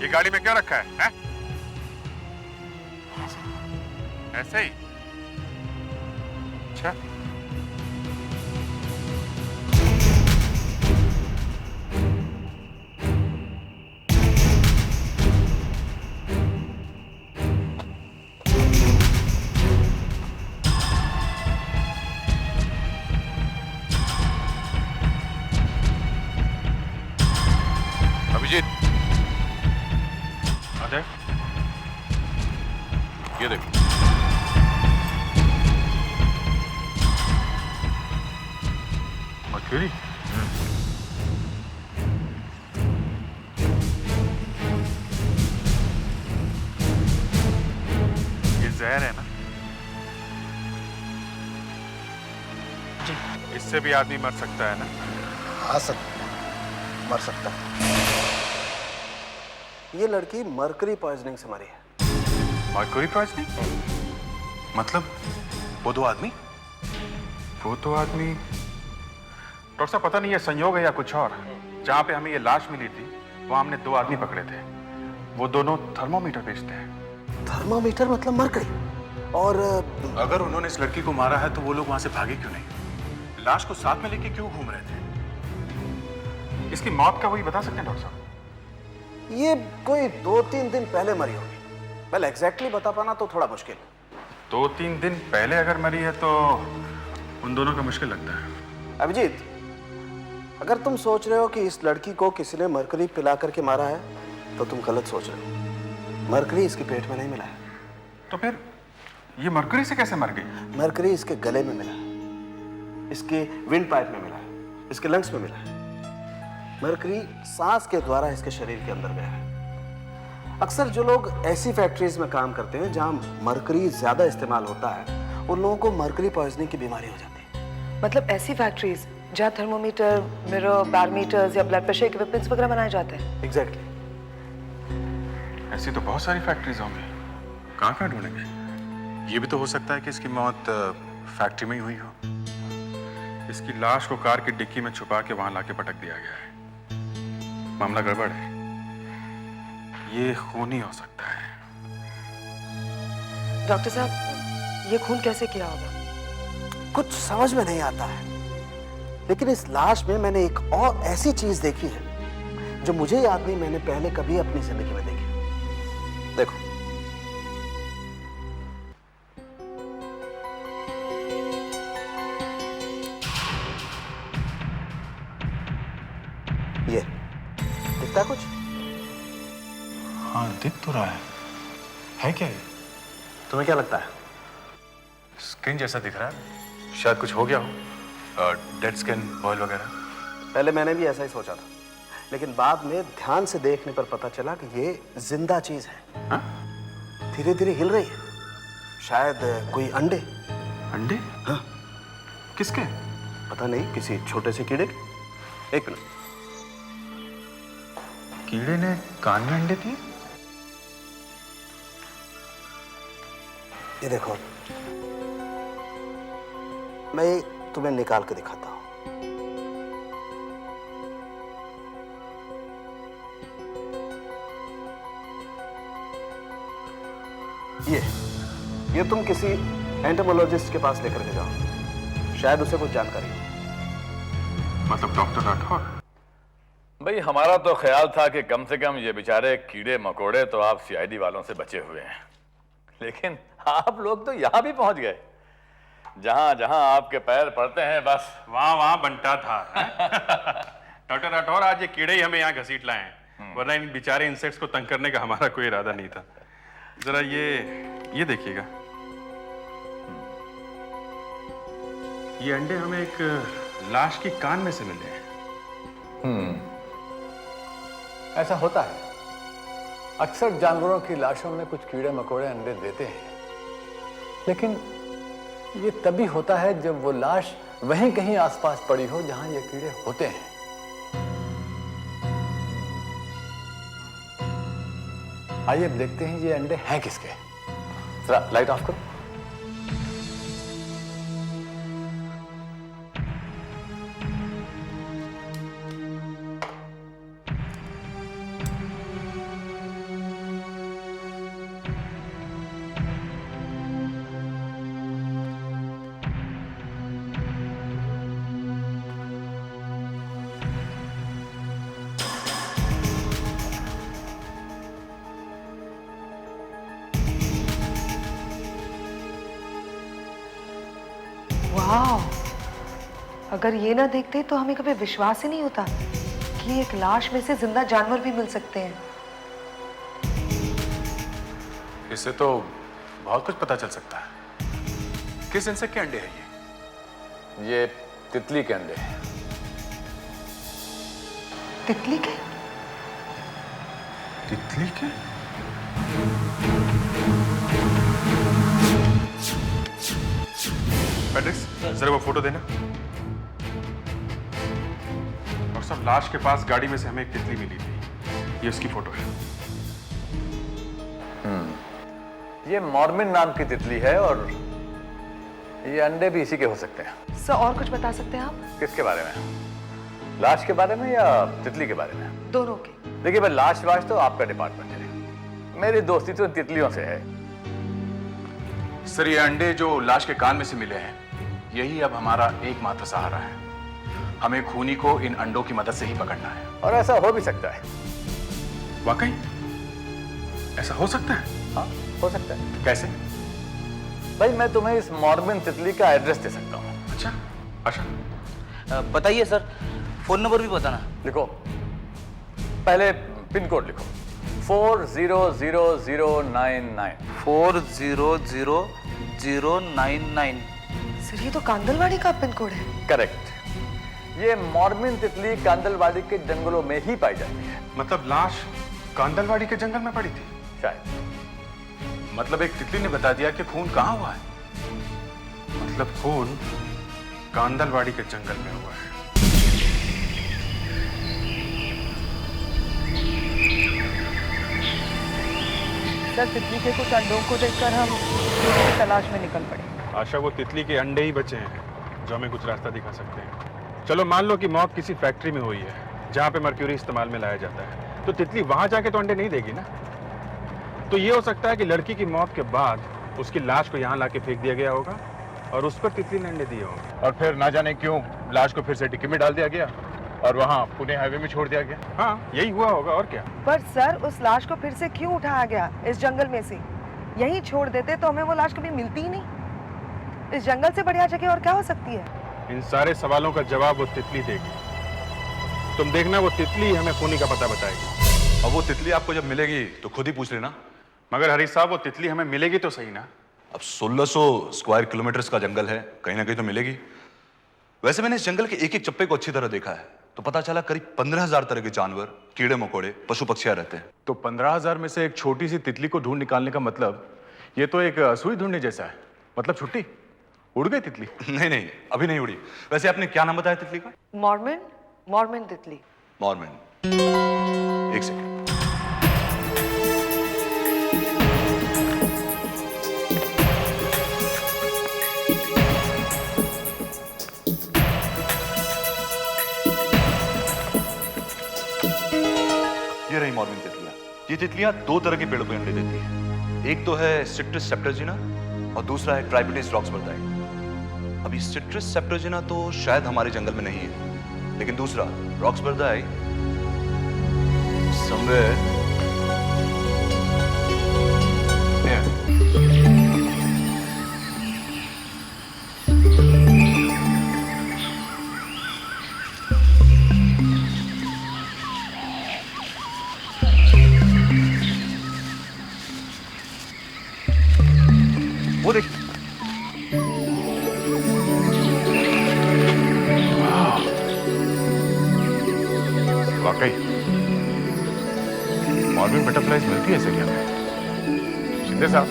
ये गाड़ी में क्यों रखा है? ऐसे ही? अच्छा। अभिजीत, अजय, ये देखो। मर्क्यूरी? ये जहर है ना? इससे भी आदमी मर सकता है ना? हाँ सर, मर सकता है। ये लड़की मरकरी पॉइजनिंग से मरी है। Mercury poisoning? मतलब वो दो आदमी? वो तो आदमी डॉक्टर साहब, पता नहीं ये संयोग है या कुछ और। जहाँ पे हमें ये लाश मिली थी वहाँ हमने दो आदमी पकड़े थे। वो दोनों थर्मोमीटर बेचते हैं। थर्मोमीटर मतलब मरकरी? और अगर उन्होंने इस लड़की को मारा है तो वो लोग वहां से भागे क्यों नहीं? लाश को साथ में लेके क्यों घूम रहे थे? इसकी मौत का वही बता सकते हैं डॉक्टर साहब? ये कोई 2-3 दिन पहले मरी होगी। वेल एग्जैक्टली बता पाना तो थोड़ा मुश्किल। 2-3 दिन पहले अगर मरी है तो उन दोनों का मुश्किल लगता है। अभिजीत, अगर तुम सोच रहे हो कि इस लड़की को किसी ने मरकरी पिला करके मारा है तो तुम गलत सोच रहे हो। मरकरी इसके पेट में नहीं मिला है। तो फिर ये मरकरी से कैसे मर गई? मरकरी इसके गले में मिला है, इसके विंड पाइप में मिला है, इसके लंग्स में मिला है। मरकरी सांस के द्वारा इसके शरीर के अंदर गया है। अक्सर जो लोग ऐसी फैक्ट्रीज में काम करते हैं जहां मरकरी ज्यादा इस्तेमाल होता है, उन लोगों को मरकरी पॉइजनिंग की बीमारी हो जाती है। मतलब ऐसी फैक्ट्रीज जहाँ थर्मोमीटर, मिरर, बैरोमीटर्स या ब्लड प्रेशर इक्विपमेंट्स वगैरह बनाए जाते हैं? एग्जैक्टली। ऐसी तो बहुत सारी फैक्ट्रीज होंगी, कहाँ ढूंढेंगे? ये भी तो हो सकता है कि इसकी मौत फैक्ट्री में ही हुई हो। इसकी लाश को कार की डिक्की में छुपा के वहां लाके पटक दिया गया है। मामला गड़बड़ है। ये खून ही हो सकता है। डॉक्टर साहब, ये खून कैसे किया होगा? कुछ समझ में नहीं आता है, लेकिन इस लाश में मैंने एक और ऐसी चीज देखी है जो मुझे याद नहीं मैंने पहले कभी अपनी जिंदगी में देखी। देखो, ये दिखता कुछ? हाँ, दिख तो रहा है क्या ये? तुम्हें क्या लगता है? स्किन जैसा दिख रहा है। शायद कुछ हो गया हो, डेड स्किन, बॉयल वगैरह। पहले मैंने भी ऐसा ही सोचा था, लेकिन बाद में ध्यान से देखने पर पता चला कि ये जिंदा चीज है। धीरे धीरे हिल रही है। शायद कोई अंडे। अंडे? हाँ। किसके? पता नहीं, किसी छोटे से कीड़े के। एक मिनट। कीड़े ने कान में अंडे दिए? ये देखो, मैं तुम्हें निकाल के दिखाता हूं। ये तुम किसी एंटोमोलॉजिस्ट के पास लेकर के जाओ, शायद उसे कुछ जानकारी हो। मतलब डॉक्टर राठौर? भाई हमारा तो ख्याल था कि कम से कम ये बेचारे कीड़े मकोड़े तो आप सीआईडी वालों से बचे हुए हैं, लेकिन आप लोग तो यहाँ भी पहुंच गए। जहां जहां आपके पैर पड़ते हैं बस वहां वहां बंटा था। डॉक्टर राठौर, आज ये कीड़े ही हमें यहाँ घसीट लाए हैं, वरना इन बेचारे इंसेक्ट्स को तंग करने का हमारा कोई इरादा नहीं था। जरा ये देखिएगा, ये अंडे हमें एक लाश की कान में से मिले हैं। ऐसा होता है, अक्सर जानवरों की लाशों में कुछ कीड़े मकोड़े अंडे देते हैं, लेकिन ये तभी होता है जब वो लाश वहीं कहीं आसपास पड़ी हो जहां ये कीड़े होते हैं। आइए अब देखते हैं ये अंडे हैं किसके। जरा लाइट ऑफ करो। वाह, अगर ये ना देखते तो हमें कभी विश्वास ही नहीं होता कि एक लाश में से जिंदा जानवर भी मिल सकते हैं। इससे तो बहुत कुछ पता चल सकता है। किस इंसेक्ट के अंडे हैं ये तितली के अंडे हैं। तितली के? तितली के? पैट्रिक्स, जरा वो फोटो देना। और सब लाश के पास गाड़ी में से हमें एक तितली मिली थी, ये उसकी फोटो है। ये मॉर्मिन नाम की तितली है और ये अंडे भी इसी के हो सकते हैं। सर और कुछ बता सकते हैं आप? किसके बारे में? लाश के बारे में या तितली के बारे में? दोनों के। देखिए भाई, लाश वाश तो आपका डिपार्टमेंट है, मेरी दोस्ती तो तितलियों से है। सर, ये अंडे जो लाश के कान में से मिले हैं, यही अब हमारा एकमात्र सहारा है। हमें खूनी को इन अंडों की मदद से ही पकड़ना है। और ऐसा हो भी सकता है। वाकई ऐसा हो सकता है? हाँ, हो सकता है। कैसे? भाई मैं तुम्हें इस मॉर्मिन तितली का एड्रेस दे सकता हूँ। अच्छा, अच्छा बताइए सर, फोन नंबर भी बताना। लिखो, पहले पिन कोड लिखो, 400099। 400099। सर ये तो कांदलवाड़ी का पिन कोड है। करेक्ट। ये मॉर्मिन तितली कांदलवाड़ी के जंगलों में ही पाई जाती है। मतलब लाश कांदलवाड़ी के जंगल में पड़ी थी? शायद। मतलब एक तितली ने बता दिया कि खून कहाँ हुआ है। मतलब खून कांदलवाड़ी के जंगल में हुआ है। सर तितली के कुछ अंडों को देखकर हम तलाश में निकल पड़े। आशा, वो तितली के अंडे ही बचे हैं जो हमें कुछ रास्ता दिखा सकते हैं। चलो मान लो कि मौत किसी फैक्ट्री में हुई है जहाँ पे मर्क्यूरी इस्तेमाल में लाया जाता है, तो तितली वहां जाके तो अंडे नहीं देगी ना। तो ये हो सकता है कि लड़की की मौत के बाद उसकी लाश को यहाँ लाके फेंक दिया गया होगा और उस पर तितली ने अंडे दिए होंगे। और फिर ना जाने क्यों लाश को फिर से डिक्की में डाल दिया गया और वहां पुणे हाईवे में छोड़ दिया गया। हाँ, यही हुआ होगा और क्या। पर सर उस लाश को फिर से क्यों उठाया गया इस जंगल में से? यहीं छोड़ देते तो हमें वो लाश कभी मिलती ही नहीं। इस जंगल से बढ़िया जगह और क्या हो सकती है? इन सारे सवालों का जवाब वो तितली देगी। तुम देखना, वो तितली हमें खूनी का पता बताएगी। और वो तितली आपको जब मिलेगी तो खुद ही पूछ लेना। मगर हरीश साहब, वो तितली हमें मिलेगी तो सही ना। अब 1600 स्क्वायर किलोमीटर का जंगल है, कहीं ना कहीं तो मिलेगी। वैसे मैंने इस जंगल के एक एक चप्पे को अच्छी तरह देखा है, तो पता चला करीब 15,000 तरह के जानवर, कीड़े मकोड़े, पशु पक्षियां रहते हैं। तो 15,000 में से एक छोटी सी तितली को ढूंढ निकालने का मतलब, ये तो एक सुई ढूंढने जैसा है। मतलब छुट्टी उड़ गई तितली? नहीं नहीं, अभी नहीं उड़ी। वैसे आपने क्या नाम बताया तितली का? मॉर्मिन। मॉर्मिन तितली। मॉर्मिन। एक सेकेंड। ये रही मॉर्मिन तितलियां। ये तितलियां 2 तरह के पेड़ों पे अंडे देती हैं। एक तो है सिट्रस सेप्टोजिना और दूसरा है ट्राइबिलिस रॉक्सबर्दाई। अभी सिट्रस सेप्टोजिना तो शायद हमारे जंगल में नहीं है, लेकिन दूसरा रॉक्सबर्दाई समवेयर वो देख। वाकई मॉर्निंग बटरफ्लाइज मिलती है इस एरिया में। शिंदे साहब,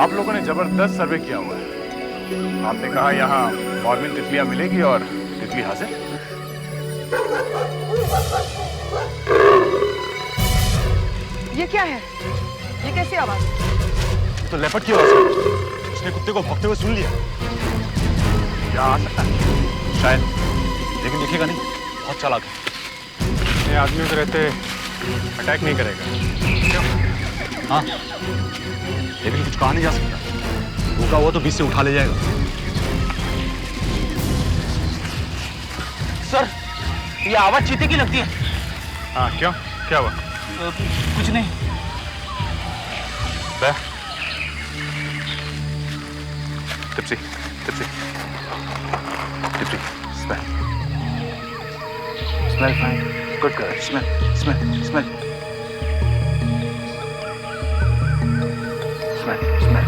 आप लोगों ने जबरदस्त सर्वे किया हुआ है। आपने कहा यहाँ मॉर्निंग तितलियां मिलेगी और तितली हाजिर। ये क्या है? ये कैसी आवाज? तो लेपर्ड की आवाज है। उसने कुत्ते को भौंकते हुए सुन लिया। क्या आ सकता है? शायद, लेकिन दिखेगा नहीं। बहुत चालाक है। ये आदमियों के रहते अटैक नहीं करेगा। क्यों? हाँ, लेकिन कुछ कहा नहीं जा सकता। भूखा हुआ तो बीच से उठा ले जाएगा। सर, ये आवाज चीते की लगती है। हाँ, क्यों? क्या हुआ? कुछ नहीं। Tipsy, tipsy, tipsy. Smell. Smell fine. Good girl. Smell, smell, smell. Smell, smell.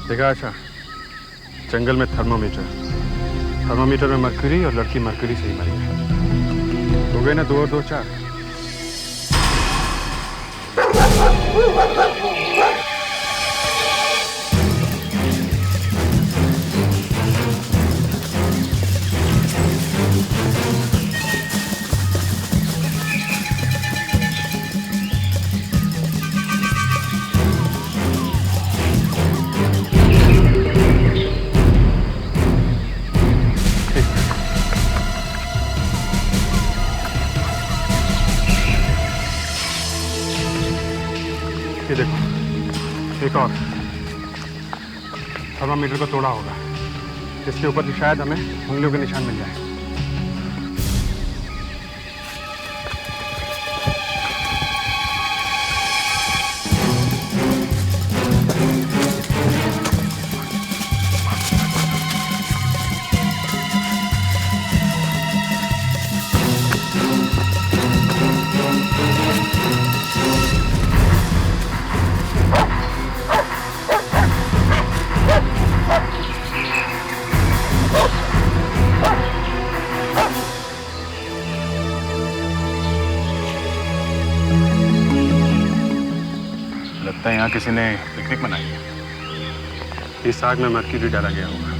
देखा अच्छा, जंगल में थर्मोमीटर में मरकरी और लड़की मरकरी से ही मरी है। हो गए ना 2 और 2 4। ये देखो, एक और थर्मामीटर को तोड़ा होगा। इसके ऊपर भी शायद हमें उंगलियों के निशान मिल जाए। लगता है यहाँ किसी ने पिकनिक मनाई है। इस आग में मरकरी डाला गया होगा।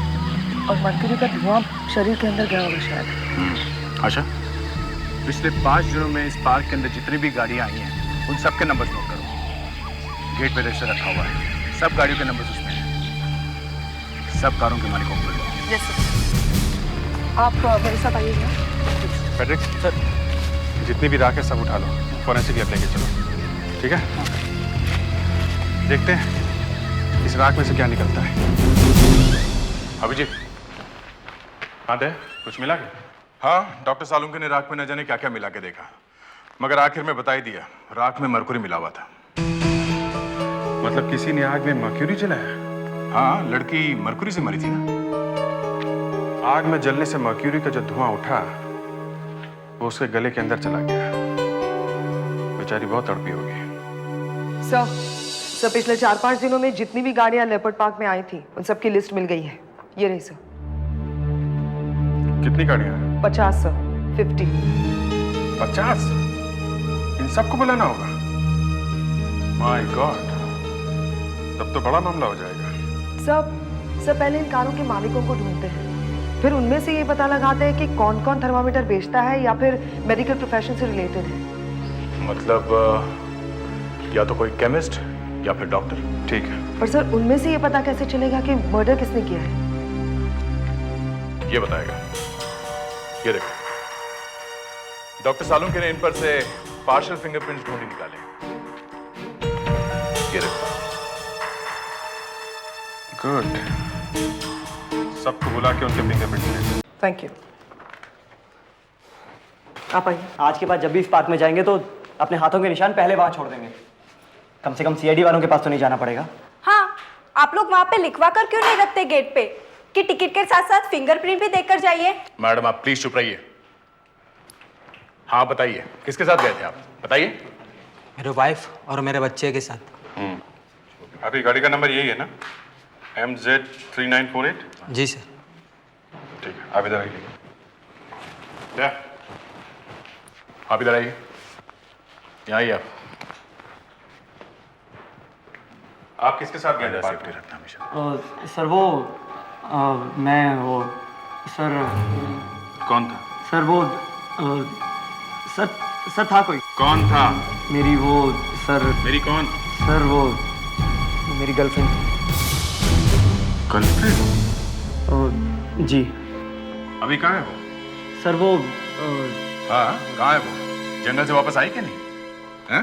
और मरकरी का धुआं शरीर के अंदर गया होगा शायद। आशा, पिछले 5 दिनों में इस पार्क के अंदर जितनी भी गाड़ियाँ आई हैं, उन सब के नंबर नोट करो। गेट पे रजिस्टर रखा हुआ है, सब गाड़ियों के नंबर उसमें हैं। सब कारों के मालिकों को yes, आप मेरे साथ आइएगा। फेडरिक सर, जितनी भी राख है सब उठा लो, फॉरेंसिक लैब लेके चलो, ठीक है? देखते हैं इस राख में से क्या निकलता है। अभिजीत, हाँ दे, कुछ मिला क्या? हाँ, डॉक्टर सालुंके ने राख में न जाने क्या क्या मिला के देखा, मगर आखिर में बता ही दिया, राख में मरकुरी मिला हुआ था। मतलब किसी ने आग में मर्क्यूरी जलाया? हाँ, लड़की मरकुरी से मरी थी ना। आग में जलने से मर्क्यूरी का जो धुआं उठा वो उसके गले के अंदर चला गया। बेचारी बहुत तड़पी होगी। सर पिछले 4-5 दिनों में जितनी भी गाड़ियां लेपर्ड पार्क में आई थी उन सबकी लिस्ट मिल गई है। ये रही सर। कितनी गाड़ियां हैं? 50 सर। 50। 50? इन सबको बुलाना होगा? माय गॉड, तब तो बड़ा मामला हो जाएगा। सर पहले इन कारों के मालिकों को ढूंढते हैं, फिर उनमें से ये पता लगाते हैं कि कौन कौन थर्मामीटर बेचता है या फिर मेडिकल प्रोफेशन से रिलेटेड है। मतलब या तो कोई केमिस्ट या फिर डॉक्टर। ठीक है, पर सर उनमें से ये पता कैसे चलेगा कि मर्डर किसने किया है? ये बताएगा। ये देखो, डॉक्टर सालुंके ने इन पर से पार्शियल फिंगरप्रिंट्स ढूंढ निकाले। ये देखो। गुड, सबको बुला के उनके फिंगरप्रिंट ले। Thank you. आप आइए। आज के बाद जब भी इस पार्क में जाएंगे तो अपने हाथों के निशान पहले वहां छोड़ देंगे। कम से कम सीआईडी वालों के पास तो नहीं जाना पड़ेगा। हाँ, आप लोग वहाँ पे लिखवा कर क्यों नहीं रखते गेट पे कि टिकट के साथ साथ फिंगरप्रिंट भी देकर जाइए? मैडम आप प्लीज चुप रहिए। हाँ बताइए, किसके साथ गए थे आप? बताइए। मेरे वाइफ और मेरे बच्चे के साथ। अभी गाड़ी का नंबर यही है ना? MZ3948? जी सर। ठीक है, आप इधर आइए। क्या? आप इधर आइए, यहाँ आइए आप किसके साथ गए थे? सेफ्टी रखना हमेशा। सर वो मैं वो सर। कौन था? सर वो सर था कोई। कौन था? मेरी वो सर। मेरी कौन? सर वो मेरी गर्लफ्रेंड। गर्लफ्रेंड? जी। अभी कहाँ है वो? सर वो हाँ, कहाँ है वो? जंगल से वापस आई कि नहीं? हैं?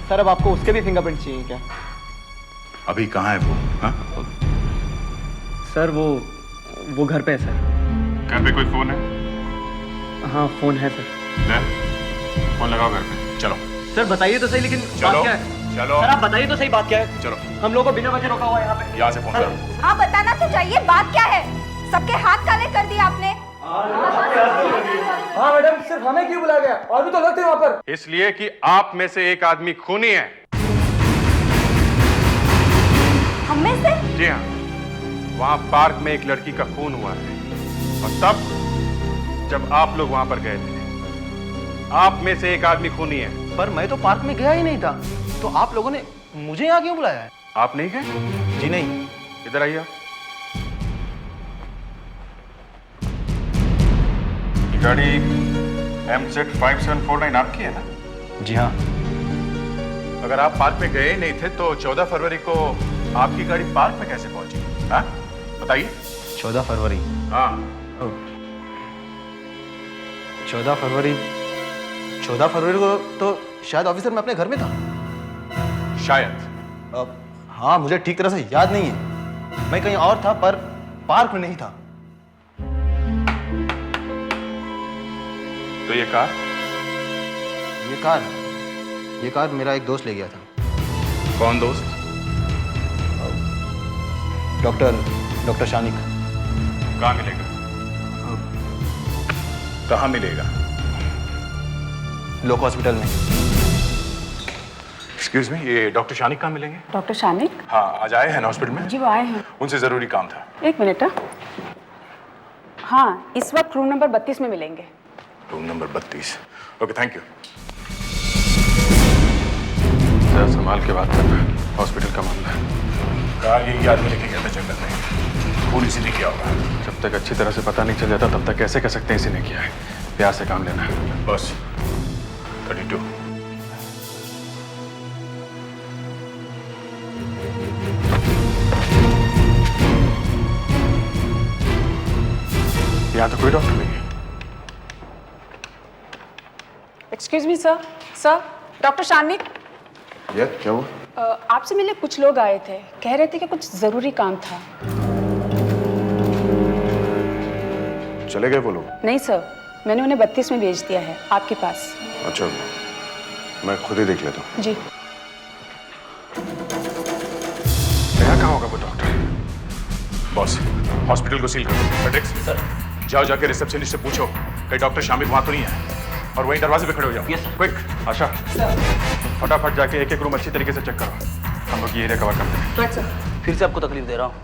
सर अब आपको उसके भी फिंगरप्रिंट चाहिए क्या? अभी कहाँ है वो? हाँ? सर वो घर पे है सर। घर पे कोई फोन है? हाँ फोन है सर। ले, फोन लगाओ घर पे। चलो। सर बताइए तो सही, लेकिन बात क्या है? चलो। सर आप बताइए तो सही बात क्या है? चलो। हम लोगों को बिना वजह रोका हुआ है यहाँ पे। यहाँ से फोन करो। हाँ बताना तो चाहिए, बात क्या है? सबके हाथ काले कर दिए आपने। हाँ मैडम, सिर्फ हमें क्यों बुलाया गया? और भी तो लोग थे वहाँ पर। इसलिए कि आप में से एक आदमी खूनी है। हम में से? जी हाँ, वहाँ पार्क में एक लड़की का खून हुआ है और तब जब आप लोग वहाँ पर गए थे, आप में से एक आदमी खूनी है। पर मैं तो पार्क में गया ही नहीं था, तो आप लोगों ने मुझे यहाँ क्यों बुलाया है? आप नहीं गए? जी नहीं। इधर आइए। ये गाड़ी MZ5749 आपकी है ना? जी हाँ। अगर आप पार्क में गए नहीं थे तो 14 फरवरी को आपकी गाड़ी पार्क में कैसे पहुंची? हाँ? बताइए। 14 फरवरी? हाँ। 14 फरवरी को तो शायद ऑफिसर मैं अपने घर में था। शायद? हाँ, मुझे ठीक तरह से याद नहीं है। मैं कहीं और था पर पार्क में नहीं था। तो ये कार? ये कार मेरा एक दोस्त ले गया था। कौन दोस्त? डॉक्टर शानिक। कहाँ मिलेगा? कहाँ मिलेगा? लोक हॉस्पिटल में। एक्सक्यूज मी, ये डॉक्टर शानिक कहाँ मिलेंगे? डॉक्टर शानिक? हाँ, आज आए हैं ना हॉस्पिटल में? जी वो आए हैं। उनसे जरूरी काम था। एक मिनट। हाँ, इस वक्त रूम नंबर 32 में मिलेंगे। Room number 32। Okay, thank you. जरा संभाल के बात करना, हॉस्पिटल का मामला है। कार यही आदमी लेके गया था जंगल में, खून इसी ने किया होगा। जब तक अच्छी तरह से पता नहीं चल जाता तब तक कैसे कह सकते हैं इसी ने किया है? प्यार से काम लेना है। बस 32। यहाँ तो कोई डॉक्टर नहीं है। Excuse me sir. Sir, doctor Shanik. ये क्या हुआ? आपसे मिलने कुछ लोग आए थे, कह रहे थे कि कुछ जरूरी काम था। चले गए वो लोग? नहीं सर, मैंने उन्हें 32 में भेज दिया है आपके पास। अच्छा, मैं खुद ही देख लेता हूँ। जी। नया कहाँ होगा वो डॉक्टर? बॉस, हॉस्पिटल को सील करो। पैट्रिक्स, सर, जाओ जाके रिसेप्शनिस्ट से पूछो कहीं डॉक्टर शामिल वहां तो नहीं है, और वहीं दरवाजे पे खड़े हो जाओ। Yes sir. क्विक। आशा, फटाफट जाके एक एक रूम अच्छी तरीके से चेक करो, हम लोग ये एरिया कवर करते हैं। Right sir. फिर से आपको तकलीफ दे रहा हूँ।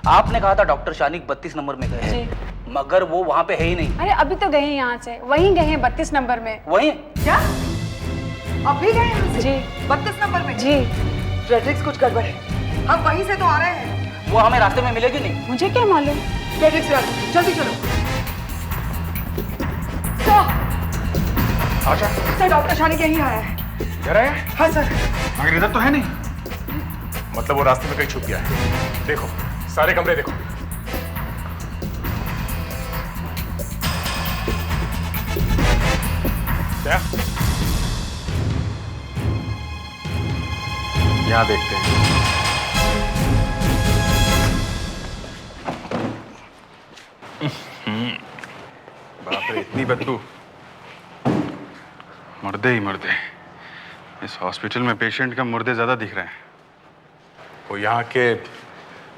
आपने कहा था डॉक्टर शानिक 32 नंबर में गए हैं, मगर वो वहाँ पे है ही नहीं। अरे अभी तो गए हैं यहाँ से, वहीं गए हैं 32 नंबर में। वहीं? क्या? अभी गए यहाँ से? जी। 32 नंबर में? जी। फ्रेडरिक्स, कुछ गड़बड़ है, हम वहीं से तो आ रहे हैं। वो हमें रास्ते में मिलेगी नहीं। मुझे क्या मालूम। फ्रेडरिक्स, जल्दी चलो। आशा, सर, डॉक्टर शानिक यहीं आया है। इधर आया? हाँ सर। मगर इधर तो है नहीं। मतलब वो रास्ते में कहीं छुप गया है। देखो, सारे कमरे देखो। क्या? यहाँ देखते हैं। बाप रे, इतनी बदबू। मुर्दे ही मुर्दे। इस हॉस्पिटल में पेशेंट का मुर्दे ज्यादा दिख रहे हैं। वो यहाँ के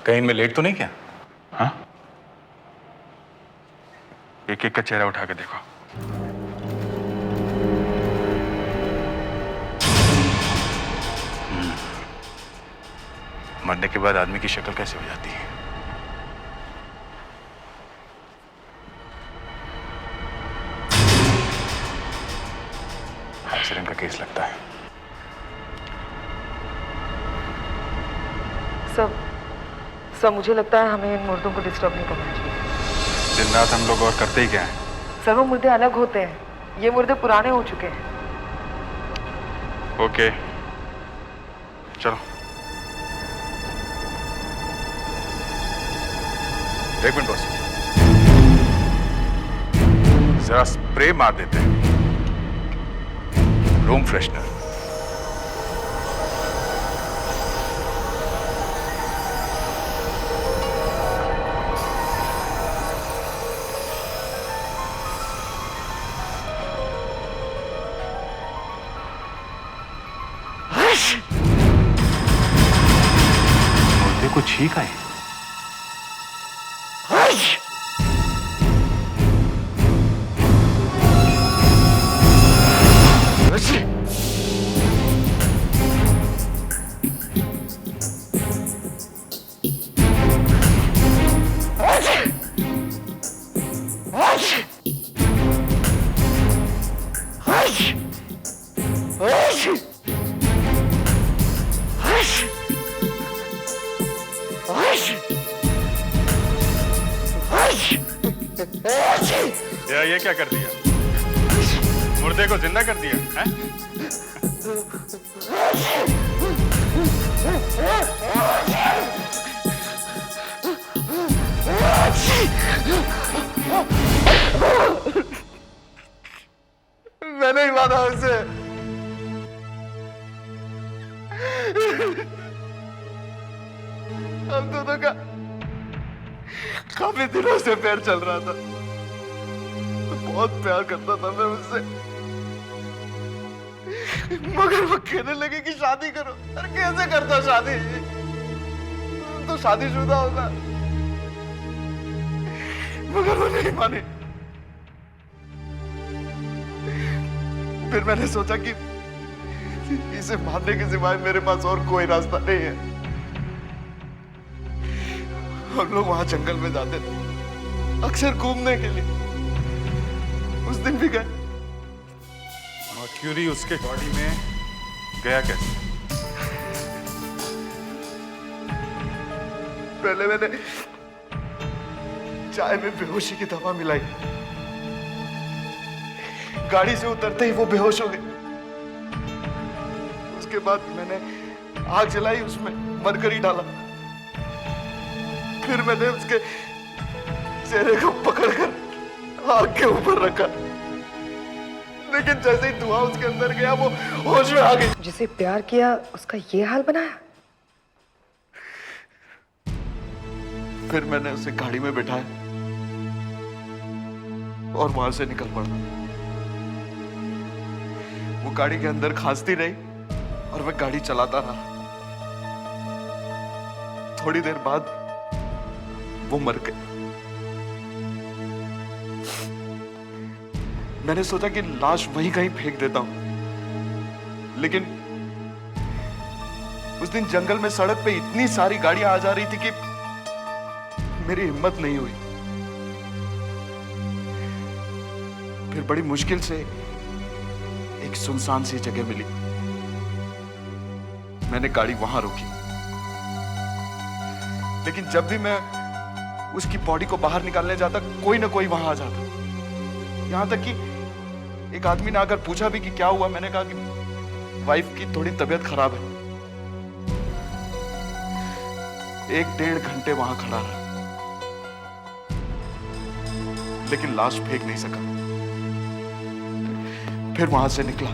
कहीं में लेट तो नहीं क्या? हाँ? एक एक का चेहरा उठा के देखो। मरने के बाद आदमी की शक्ल कैसे हो जाती है? एक्सीडेंट का केस लगता है। सर, मुझे लगता है हमें इन मुर्दों को डिस्टर्ब नहीं करना चाहिए। दिन रात हम लोग और करते ही क्या हैं? सर, वो मुर्दे अलग होते हैं, ये मुर्दे पुराने हो चुके हैं। ओके, चलो। एक मिनट बॉस, जरा स्प्रे मार देते हैं, रूम फ्रेशनर। मुर्दे को छींक आए। ये क्या कर दिया? मुर्दे को जिंदा कर दिया है? मैंने ही माना उसे। हम दोनों का काफी दिनों से प्यार चल रहा था। बहुत प्यार करता था मैं उससे, मगर वो कहने लगे कि शादी करो। अरे कैसे करता शादी? तो शादीशुदा होगा। मगर वो नहीं माने। फिर मैंने सोचा कि इसे मारने के सिवाय मेरे पास और कोई रास्ता नहीं है। हम लोग वहां जंगल में जाते थे अक्सर घूमने के लिए। उस दिन भी गए। मर्क्यूरी उसके बॉडी में गया कैसे? पहले मैंने चाय में बेहोशी की दवा मिलाई। गाड़ी से उतरते ही वो बेहोश हो गए। उसके बाद मैंने आग जलाई, उसमें मरकरी डाला। फिर मैंने उसके चेहरे को पकड़कर आग के ऊपर रखा, लेकिन जैसे ही धुआं उसके अंदर गया वो होश में आ गई। जिसे प्यार किया उसका ये हाल बनाया। फिर मैंने उसे गाड़ी में बिठाया और वहां से निकल पड़ा। वो गाड़ी के अंदर खांसती रही और मैं गाड़ी चलाता रहा। थोड़ी देर बाद वो मर गई। मैंने सोचा कि लाश वहीं कहीं फेंक देता हूं, लेकिन उस दिन जंगल में सड़क पे इतनी सारी गाड़ियां आ जा रही थी कि मेरी हिम्मत नहीं हुई। फिर बड़ी मुश्किल से एक सुनसान सी जगह मिली। मैंने गाड़ी वहां रोकी, लेकिन जब भी मैं उसकी बॉडी को बाहर निकालने जाता कोई ना कोई वहां आ जाता। यहां तक कि एक आदमी ने आकर पूछा भी कि क्या हुआ। मैंने कहा कि वाइफ की थोड़ी तबीयत खराब है। 1-1.5 घंटे वहां खड़ा रहा, लेकिन लाश फेंक नहीं सका। फिर वहां से निकला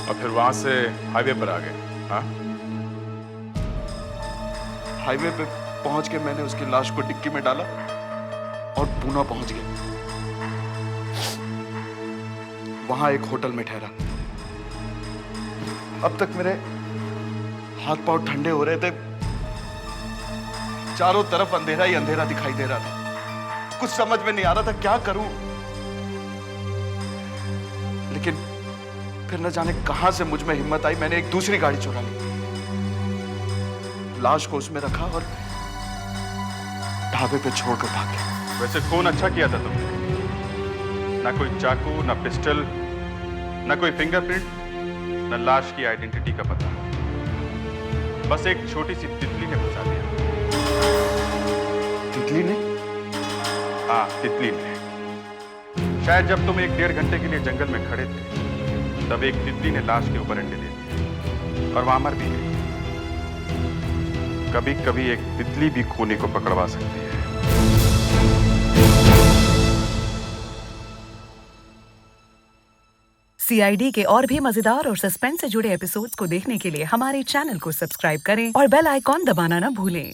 और फिर वहां से हाईवे पर आ गए। हाँ, हाईवे पे पहुंच के मैंने उसकी लाश को डिक्की में डाला और पूना पहुंच गया। वहां एक होटल में ठहरा। अब तक मेरे हाथ पांव ठंडे हो रहे थे। चारों तरफ अंधेरा ही अंधेरा दिखाई दे रहा था। कुछ समझ में नहीं आ रहा था क्या करूं। लेकिन फिर न जाने कहां से मुझ में हिम्मत आई। मैंने एक दूसरी गाड़ी चुरा ली, लाश को उसमें रखा और ढाबे पे छोड़कर भाग गया। वैसे खून अच्छा किया था तुमने। ना कोई चाकू, ना पिस्टल, ना कोई फिंगरप्रिंट, ना लाश की आइडेंटिटी का पता। बस एक छोटी सी तितली ने फंसा दिया। तितली ने? हाँ, तितली ने। शायद जब तुम 1-1.5 घंटे के लिए जंगल में खड़े थे, तब एक तितली ने लाश के ऊपर अंडे दे दिए और वहां मर भी गई। कभी कभी एक तितली भी खूनी को पकड़वा सकती है। CID के और भी मजेदार और सस्पेंस से जुड़े एपिसोड्स को देखने के लिए हमारे चैनल को सब्सक्राइब करें और बेल आइकॉन दबाना ना भूलें।